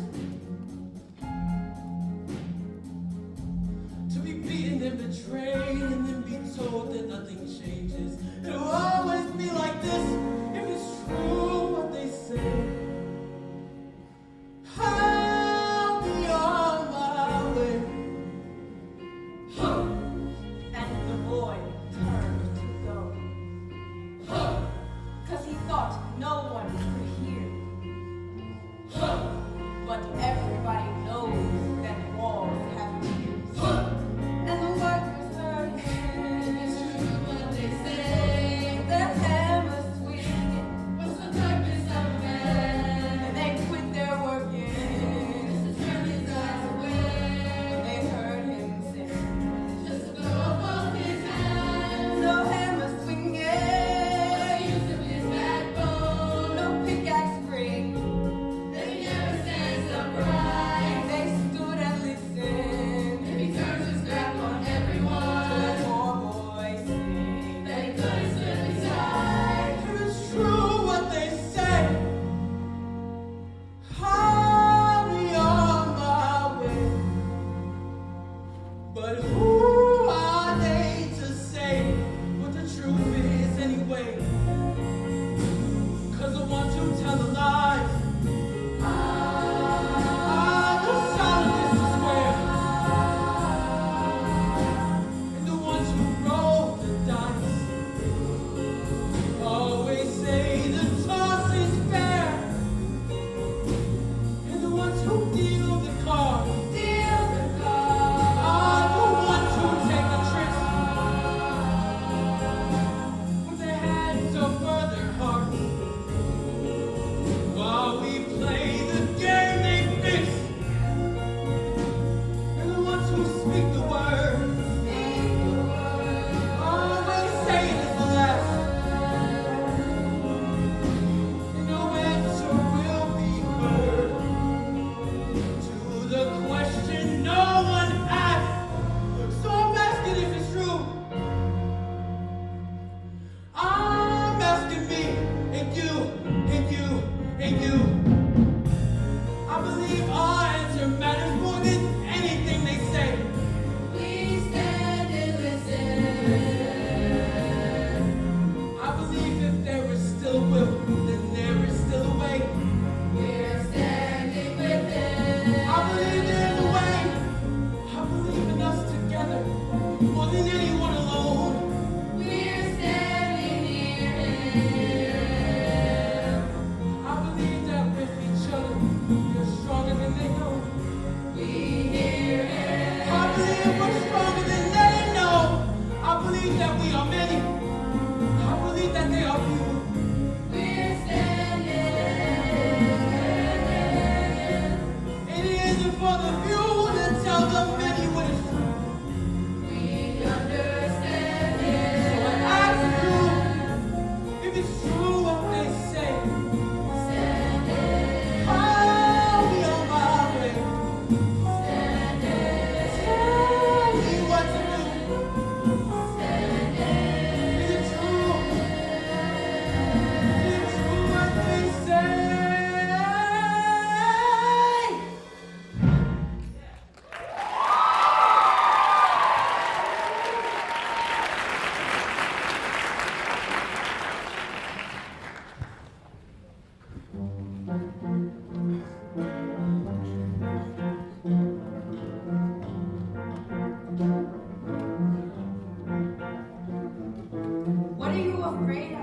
afraid of?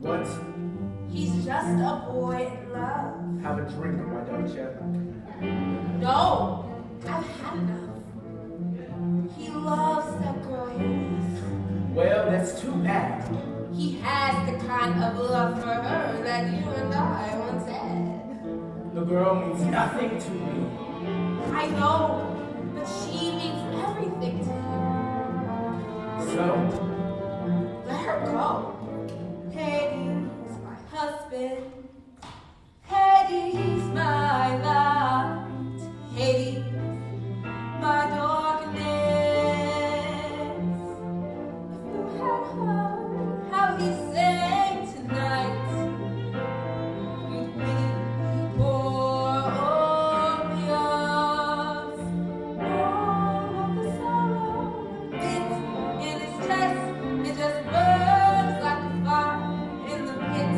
What? He's just a boy in love. Have a drink, why don't you? No, I've had enough. He loves that girl Hades. Well, that's too bad. He has the kind of love for her that you and I once had. The girl means nothing to me. I know, but she means everything to him. So, Let her go. Hades, my husband. Hades, my light. Hades, my darkness. If you had heard how he sang tonight, you'd be more obvious. All of the sorrow bits in his chest, it just burns like a fire in the pit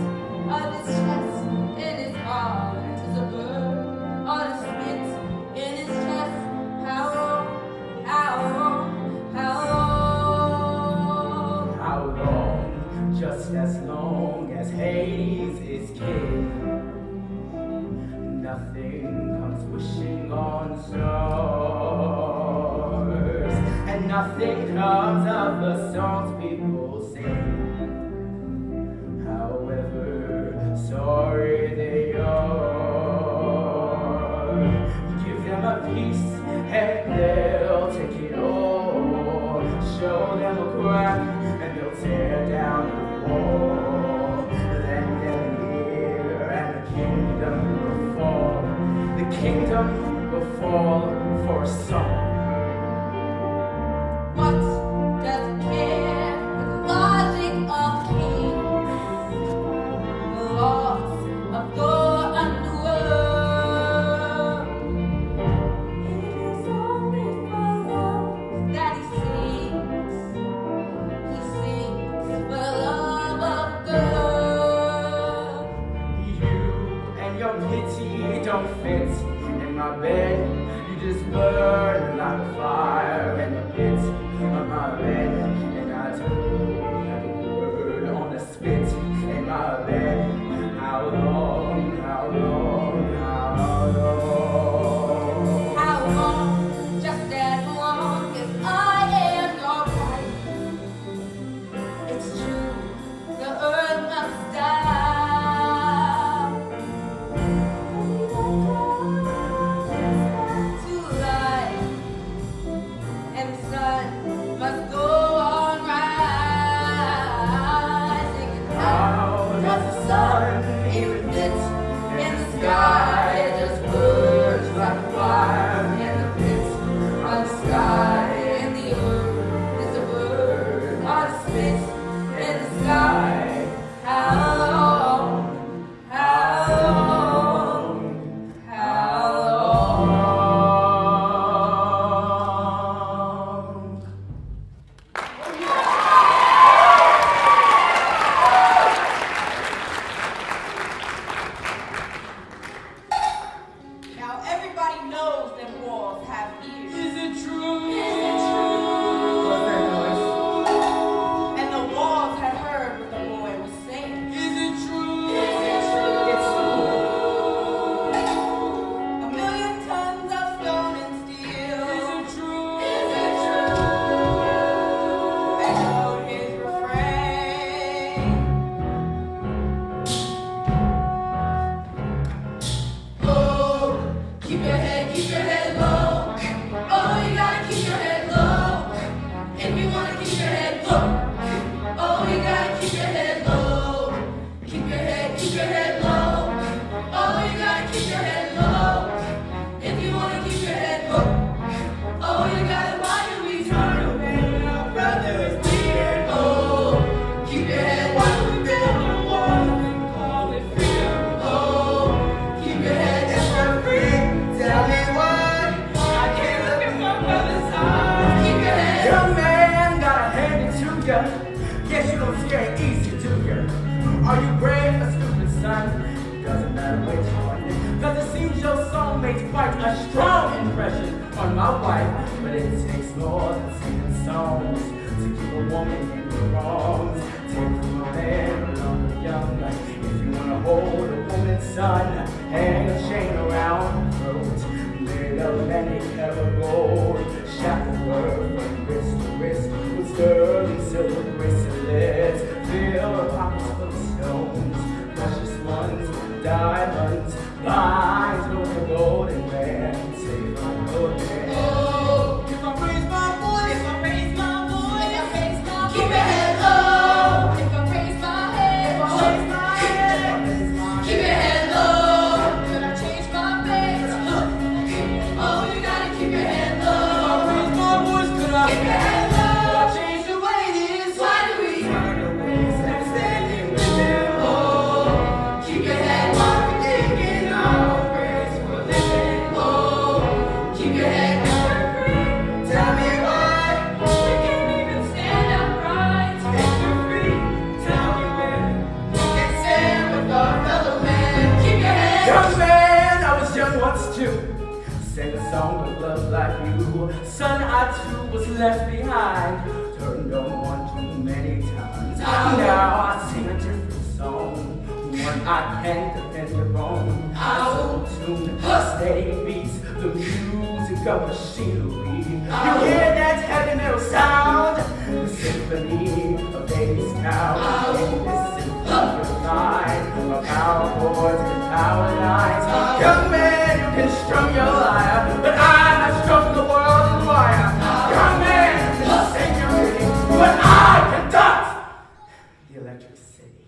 of his chest. In his heart is a bird on a spit in his chest. How long? How long? How long? how long? Just as long as Hades is king. Nothing comes wishing on stars, and nothing comes of the songs people sing. However sorry they are, give them a piece and they'll take it all. Show them a crack and they'll tear down the wall. Let them hear and the kingdom will fall. The kingdom will fall for a song. What does it care for the logic of kings? The laws of your underworld. It is only for love that he sings. He sings for love of girls. You and your pity don't fit in my bed. You just burn like a fire in the pit of my bed. And I don't have a word on the spit in my bed. How long, how long, how long? How long? Just as long as I am your wife. It's true, the earth must die. To life, and the sun must go on rising. And how does the sun even fit in the sky? It just burns like fire in the pit of the sky. And the earth is a bird on a spit in the sky. How long? How long? How long? Now everybody knows that walls have ears. Is it true? Is it true? What's that noise? And the walls had heard what the boy was saying. Is it true? Is it true? It's true. 1,000,000 tons of stone and steel. Is it true? Is it true? Echoed his refrain. Oh, keep your head low. Oh, you gotta keep your head low. If you wanna keep your head low. Oh, you gotta keep your head low. Keep your head low. Oh, you gotta keep your head low. If you wanna keep your head low. Oh, you gotta watch your return when our brother is dear. Oh, keep your head while we build a wall and call it freedom. Oh, keep your head just for free. Tell me why I can't look at my brother's eyes. Keep your head. Young man, gotta hand it to ya. Guess you don't scare easy, do ya? Are you brave or stupid, son? Doesn't matter which one. Cause it seems your soulmate's quite a strong impression on my wife. But it takes more than singing songs to keep a woman in the wrongs. Take sun, hang a chain around her throat, made of many karat gold, shackled her from wrist to wrist, with sterling silver bracelets, fill her pockets full of stones, precious ones, diamonds, binds with a golden band, save my golden band. Oh, if I raise my voice, If I raise my voice, If I raise my keep your voice, head low. if I raise my head, If I raise my head, keep your head low. could I change my fate? Oh, you gotta keep your head if I low. raise my voice, could I? Keep your head Could I low. change the way it is? Why do we Standing with you. oh, keep your head low. Thinking our ways for living. Oh, keep your head low. Tell me why. We can't even stand upright. If you're free, tell me when. We can stand with our fellow men. Keep your head. Young man, I was young once too. Sang a song of love like you. Son, I too was left behind. Turned on one too many times. Now I sing a different song. One I can depend upon. So tuned, steady beats, the music of machinery. You hear that heavy metal sound? The symphony of HadesTown. In this symphony of mine, of power chords and power lines. Young man, you can strum your lyre, but I have strung the world in wire. Young man, you can sing your pity, but I conduct the electric city.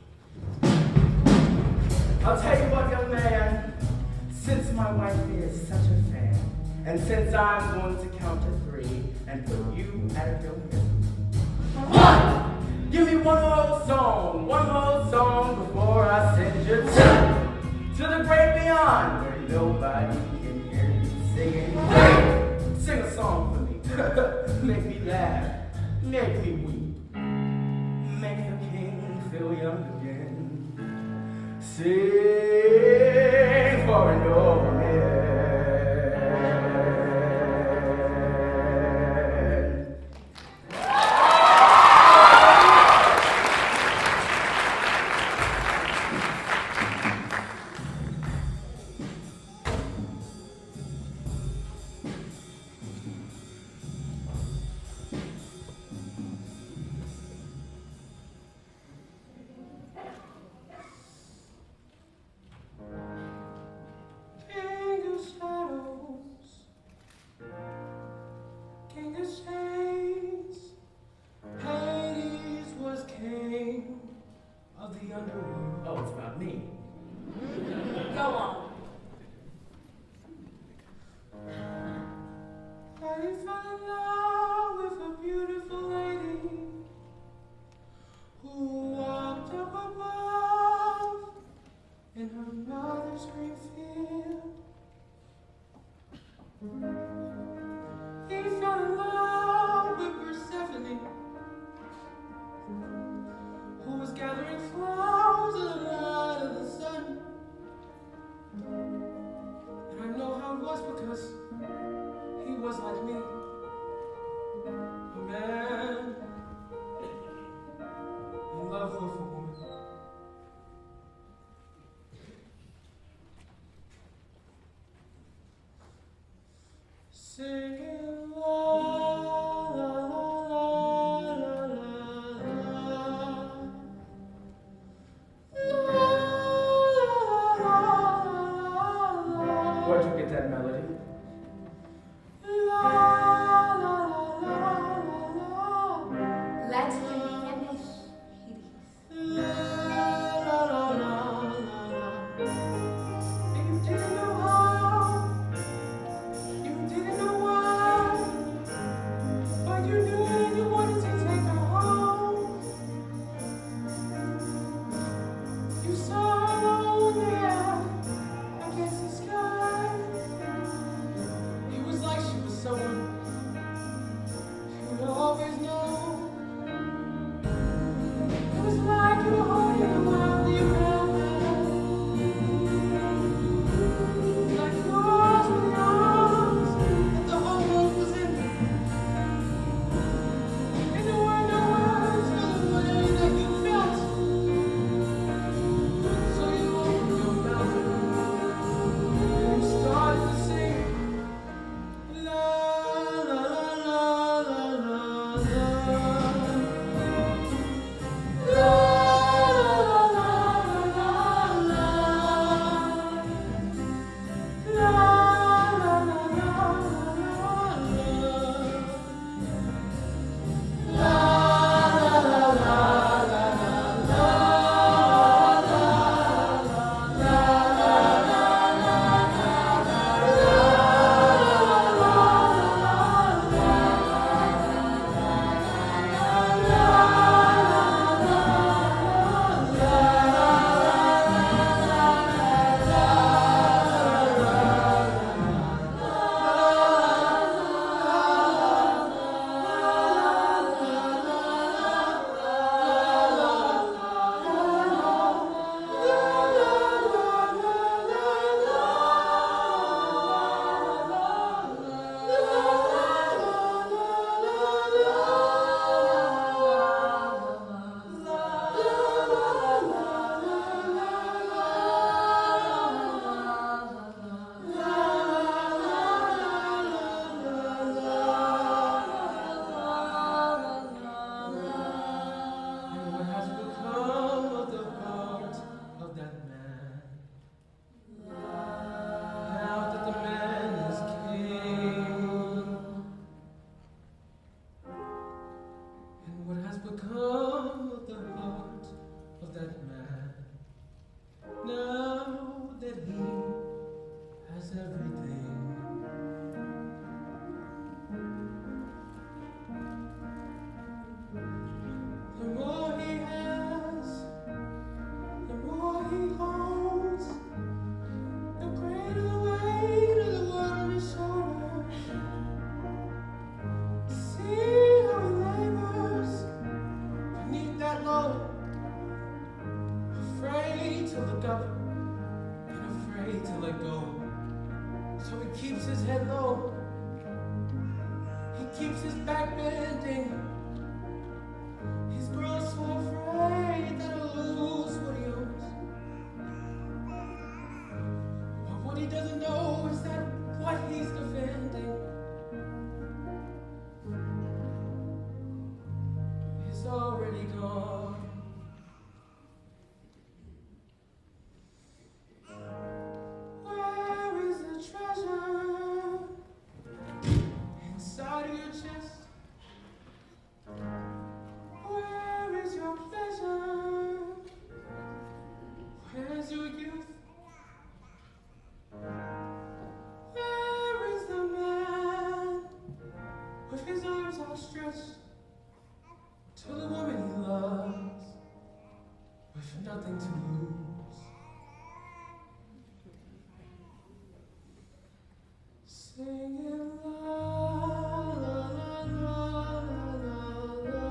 I'll tell you what, young man, since my wife is such a fan, and since I'm going to count to 3 and put you at your misery. 1! Give me one more song before I send you to the great beyond, where nobody can hear you singing. 3! Sing a song for me. Make me laugh, make me weep, make the king feel young again. Sing for an old man. King of shadows, king of shades, Hades was king of the underworld. Oh, it's about me. Go on. I fell in love with a beautiful lady who walked up above in her mother's green field. He fell in love with Persephone, who was gathering flowers in the light of the sun. And I know how it was because he was like me, a man in love with a woman. Singing la la la la la la. Where'd you get that melody? Let him finish, Hades. to look up and afraid to let go. So he keeps his head low. He keeps his back bending. His girl is so afraid that he'll lose what he owns. But what he doesn't know is that what he's defending is already gone. Where is the treasure inside of your chest? Where is your pleasure? Where's your youth? Where is the man with his arms outstretched to the woman he loves with nothing to lose? Singing la la la la la la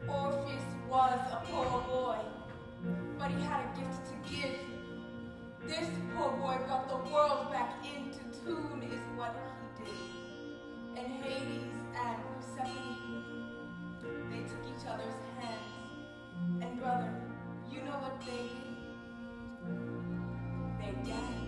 Orpheus was a poor boy, but he had a gift to give. This poor boy brought the world back into tune is what he did. And Hades and Persephone, they took each other's hands. And brother, you know what they did? They danced.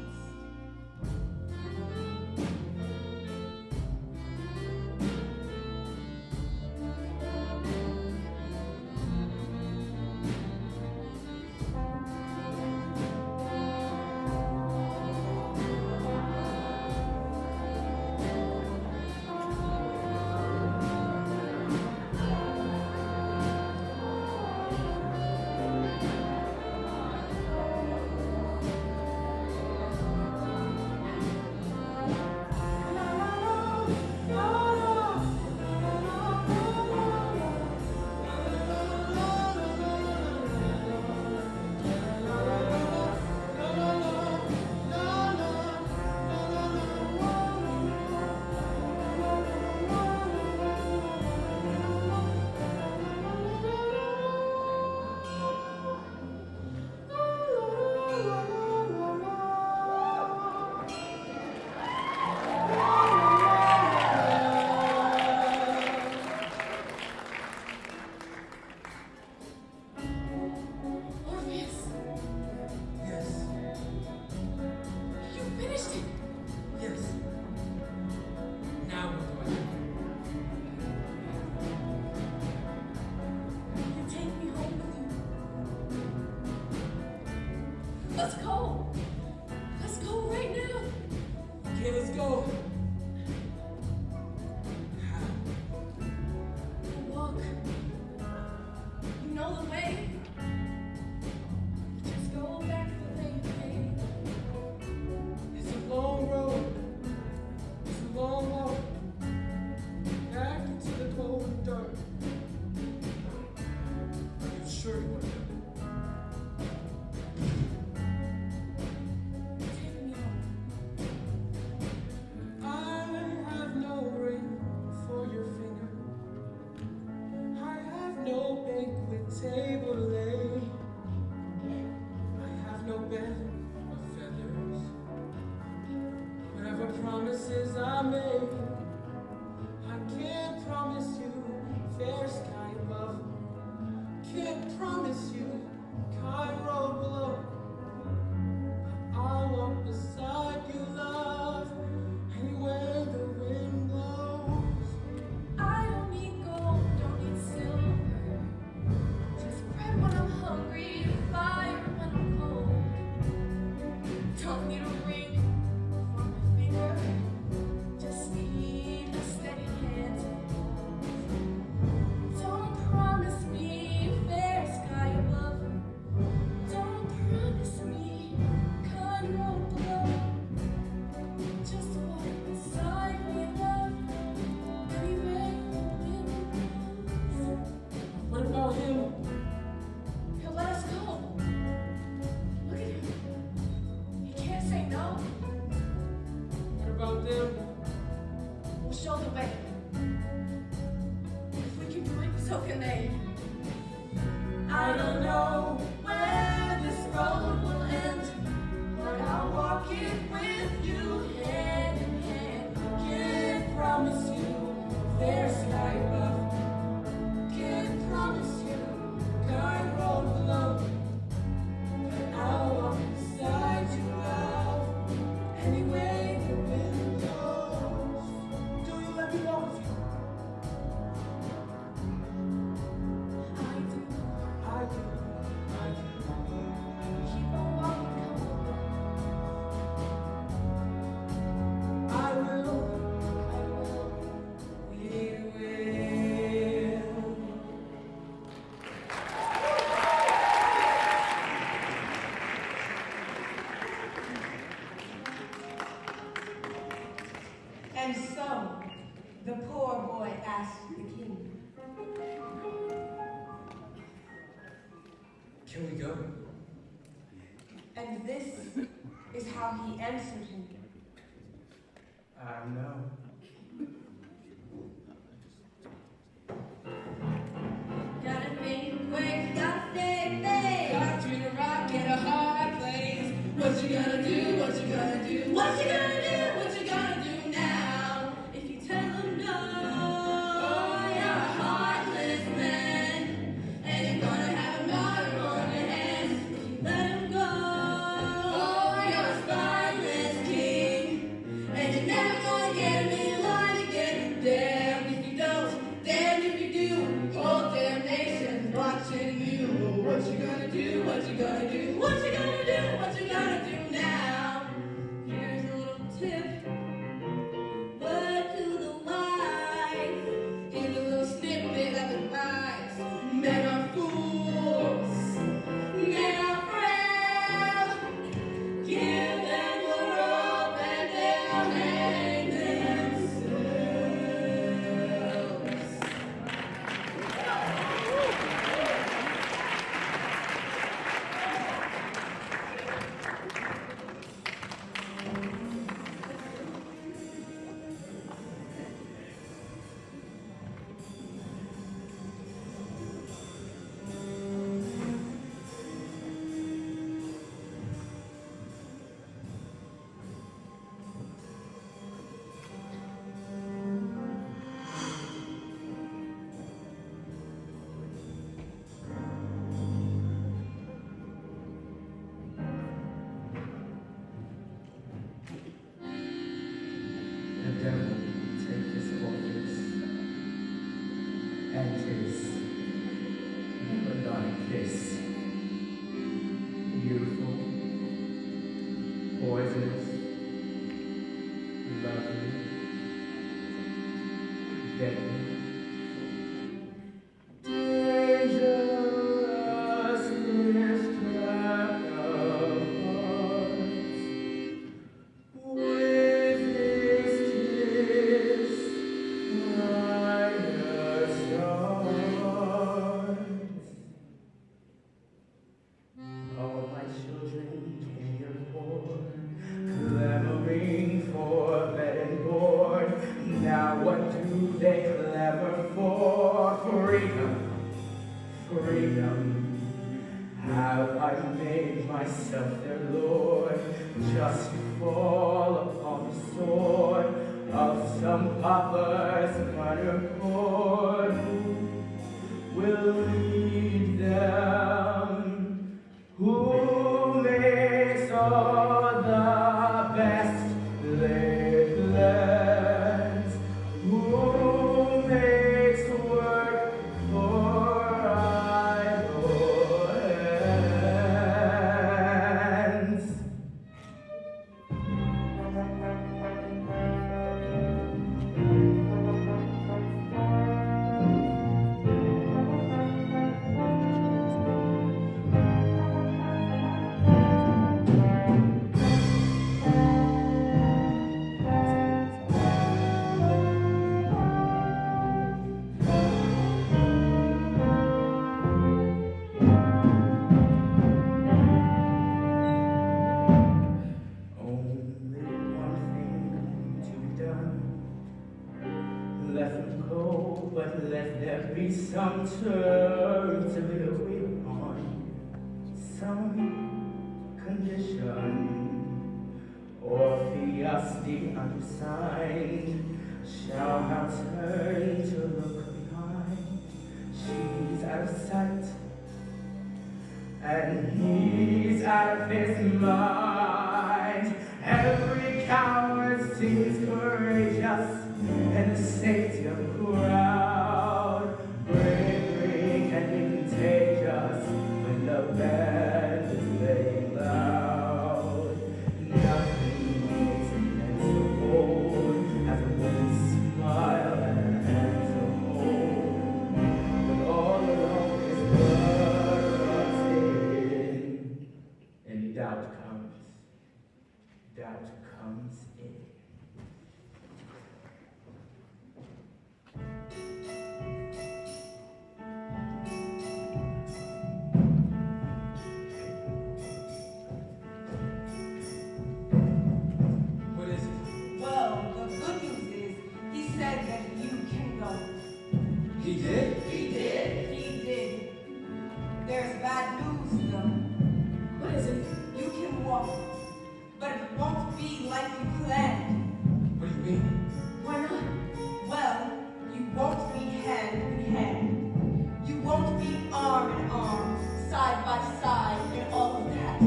Orpheus, Yes, you finished it. yes. Now what do I do? You take me home with you. Let's go. Let's go right now. Okay, let's go. How? Walk. You know the way. Just go back the way you came. It's a long road. It's a long walk. Back into the cold and dark. I'm sure you want to go. Take me home. I have no ring for your finger. I have no banquet table to lay. I have no bed of feathers. Whatever promises I made, I can't promise you fair sky above. Can't promise you kind road below. I'll walk beside you, love, anywhere the wind blows. I don't need gold, don't need silver. Just bread when I'm hungry and fire when I'm cold. Don't need a ring for my finger. Just need a steady hand to hold. so can they. I don't know where this road will end, but I'll walk it with you hand in hand. Can't promise you fair sky above, can't promise you kind road below, but I'll walk beside you out any way the wind blows. Do you let me walk with you? I do. Keep on walking, come on. I will. We will. And so, the poor boy asked the king, Can we go? and this is how he answered him. No. Gotta think quick, gotta stay big. Gotta treat a rock in a hard place. What you gonna do? What you gonna do? What you gonna do? What you gonna do now? If you tell them no, you're a heartless man, and you're gonna have a martyr on your hands. If you let him go, you're a spineless king, and you're never gonna get him in line again. Damned if you don't, damned if you do. Whole damnation's watching you. What you gonna do? What you gonna do? What you gonna do? What you gonna do now? Here's a little tip. Word to the wise. Here's a little snippet of advice. Men are fools. Men are frail. Give them the rope and they'll hang themselves. The devil take his office and his never-dying kiss. Beautiful, poisonous, lovely, deadly, dangerous, mistrap of hearts. With his kiss, brighter stars. All my children came here for, clamoring for bed and board. Now what do they clamor for? Freedom, freedom. Have I made myself their lord, just to fall upon the sword of some pauper's minor chord? Will lead them, who makes all the best laid plans, who makes work for idle hands. go, but let there be some terms to agree on, some condition, or fias the unsigned shall not turn to look behind. She's out of sight, and he's out of his mind. Every coward seems courageous in the stadium crowd. Bravery can be contagious when the band is playing loud. Nothing makes a man so bold as a woman's smile and her hands so cold. When all alone is blood runs in, and doubt comes in. What is it? Well, the good news is, he said that you can go. He did? He did. There's bad news, though. What is it? You can walk, but it won't be like you planned. What do you mean? Why not? Well, you won't be hand in hand. You won't be arm in arm, side by side, and all of that.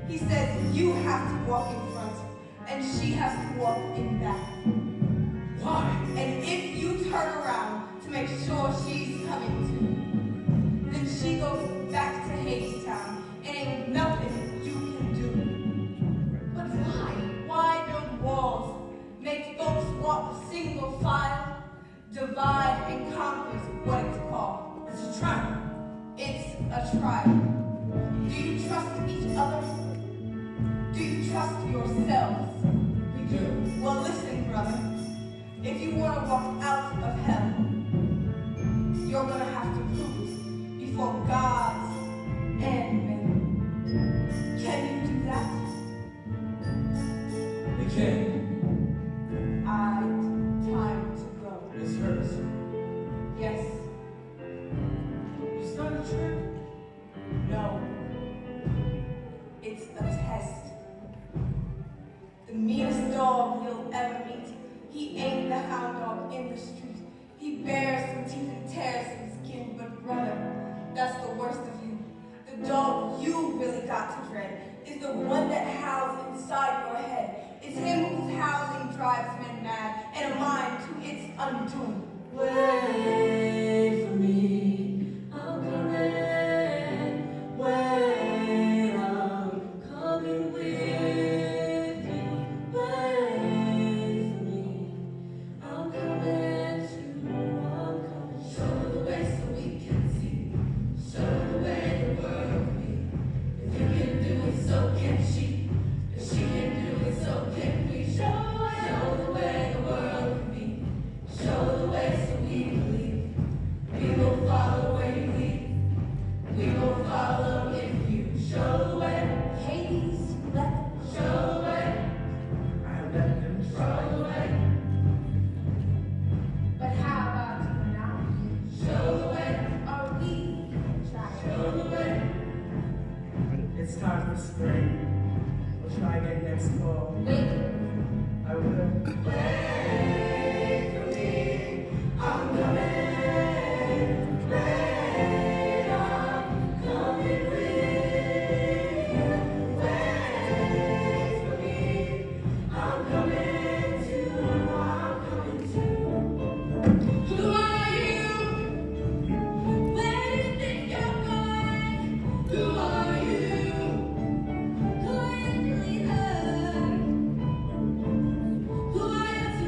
He says you have to walk in front, and she has to walk in back. Why? And if you turn around to make sure she's coming to, then she goes back to HadesTown, and ain't nothing you can do. But why? Why build walls? Make folks walk single file? Divide and conquer is what it's called. It's a trap. It's a trial. Do you trust each other? Do you trust yourselves? We do. Well, listen, brother. If you want to walk out of hell, you're going to have to prove it before gods and men. Can you do that? We can. Time to go. This hurts. Yes. It's not a trick. No. It's a test. The meanest dog you'll ever meet. He ain't the hound dog in the street. He bears some teeth and tears some skin, but brother, that's the worst of you. The dog you really got to dread is the one that howls inside your head. It's him whose howling drives men mad and a mind to its undoing. Wait for me, I'm coming. Wait, I'm coming with you. Wait for me, I'm coming too. I'm coming. Show the way so we can see. Show the way the world can be. If you can do it, so can she. If she can do it, so can we. Show the way the world can be. Show the way so we believe. We will follow where you lead. We will follow if you show the way. Hades, let show the way. I let them Show try. the way. But how about you now? Show the way. Are we trying? Show the way. It's time for spring. We'll try again next fall. Wait. I will. Wait for me. I'm coming. Wait, I'm coming with you. Wait for me. I'm coming too. I'm coming too. Who are you? Where do you think you're going? Who are you? Who are you to lead her? Who are you to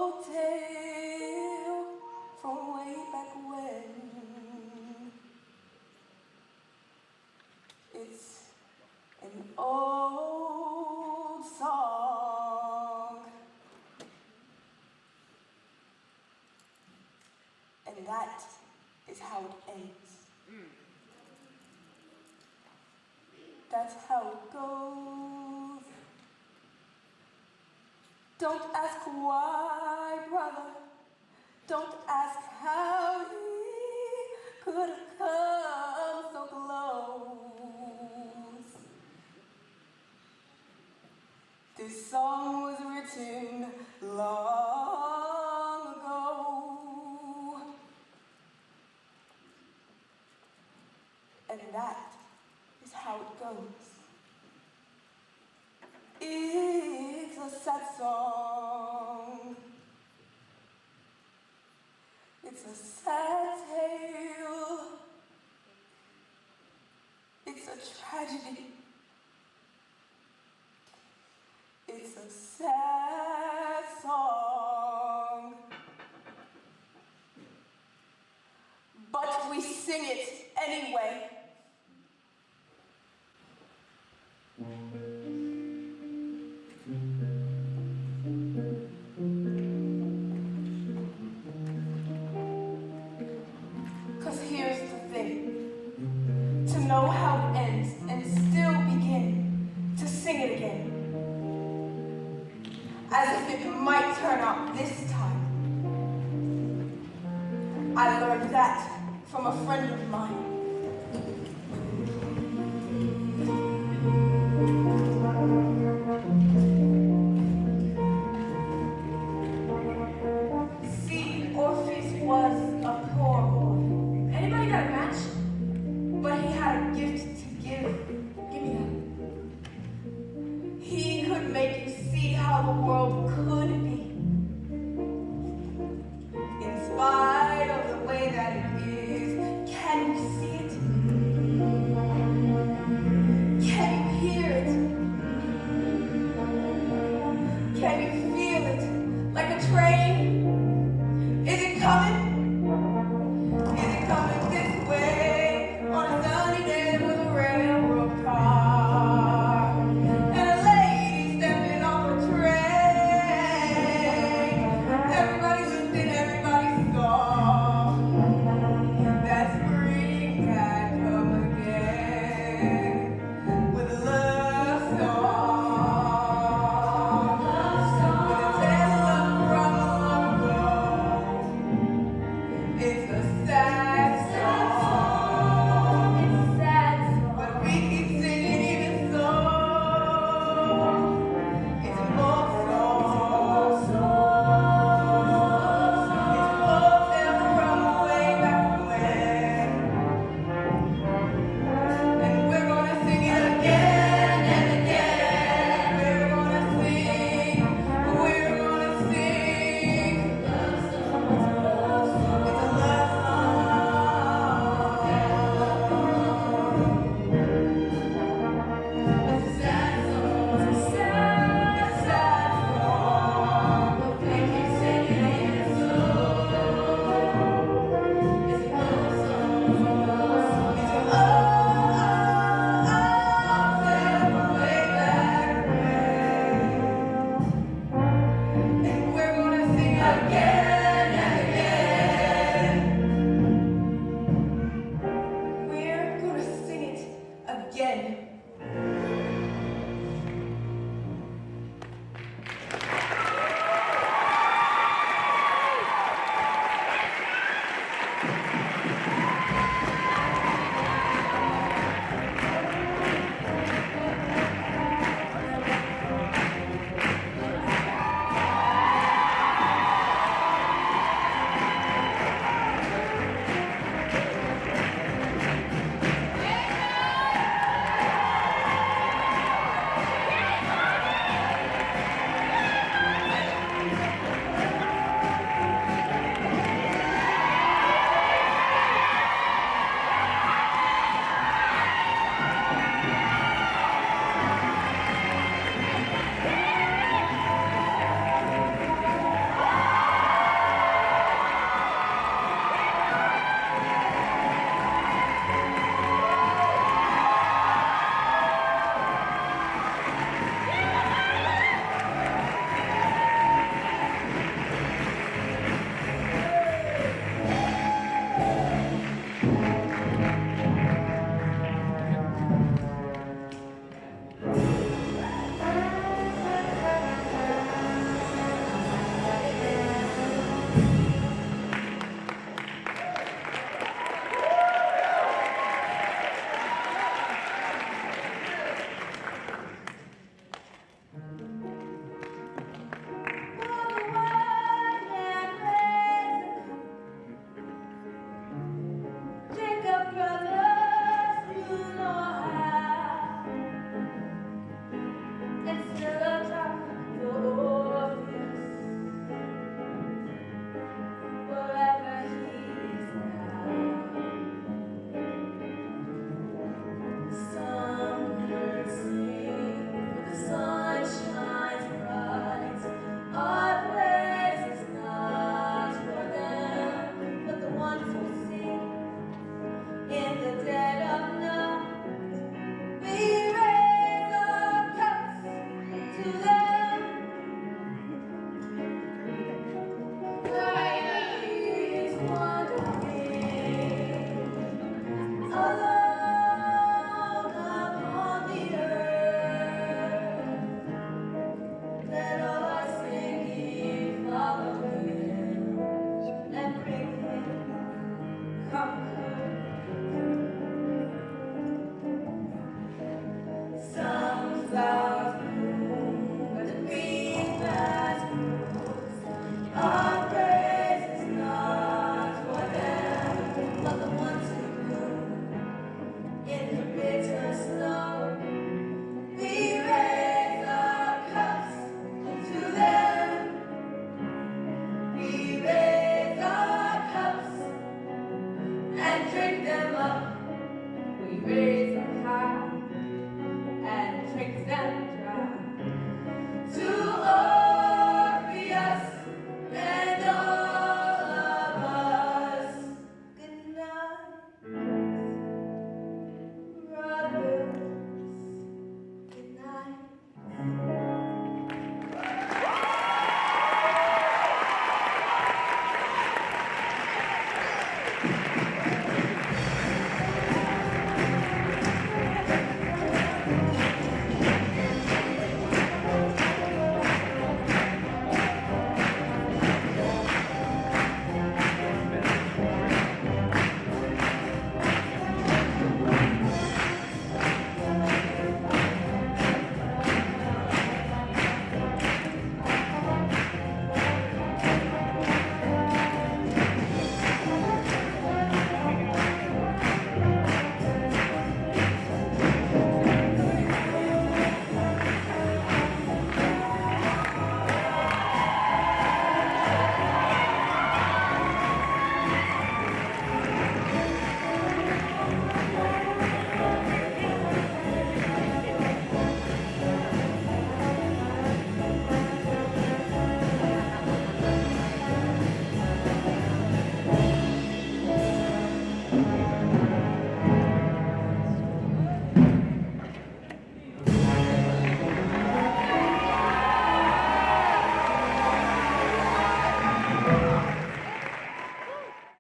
old tale from way back when. It's an old song, and that is how it ends. That's how it goes. Don't ask why, brother. Don't ask how he could have come so close. This song was written long ago, and that is how it goes. It's a sad song. It's a sad tale. It's a tragedy. It's a sad song. But we sing it anyway. Because here's the thing. To know how it ends and still begin to sing it again. As if it might turn out this time. I learned that from a friend of mine.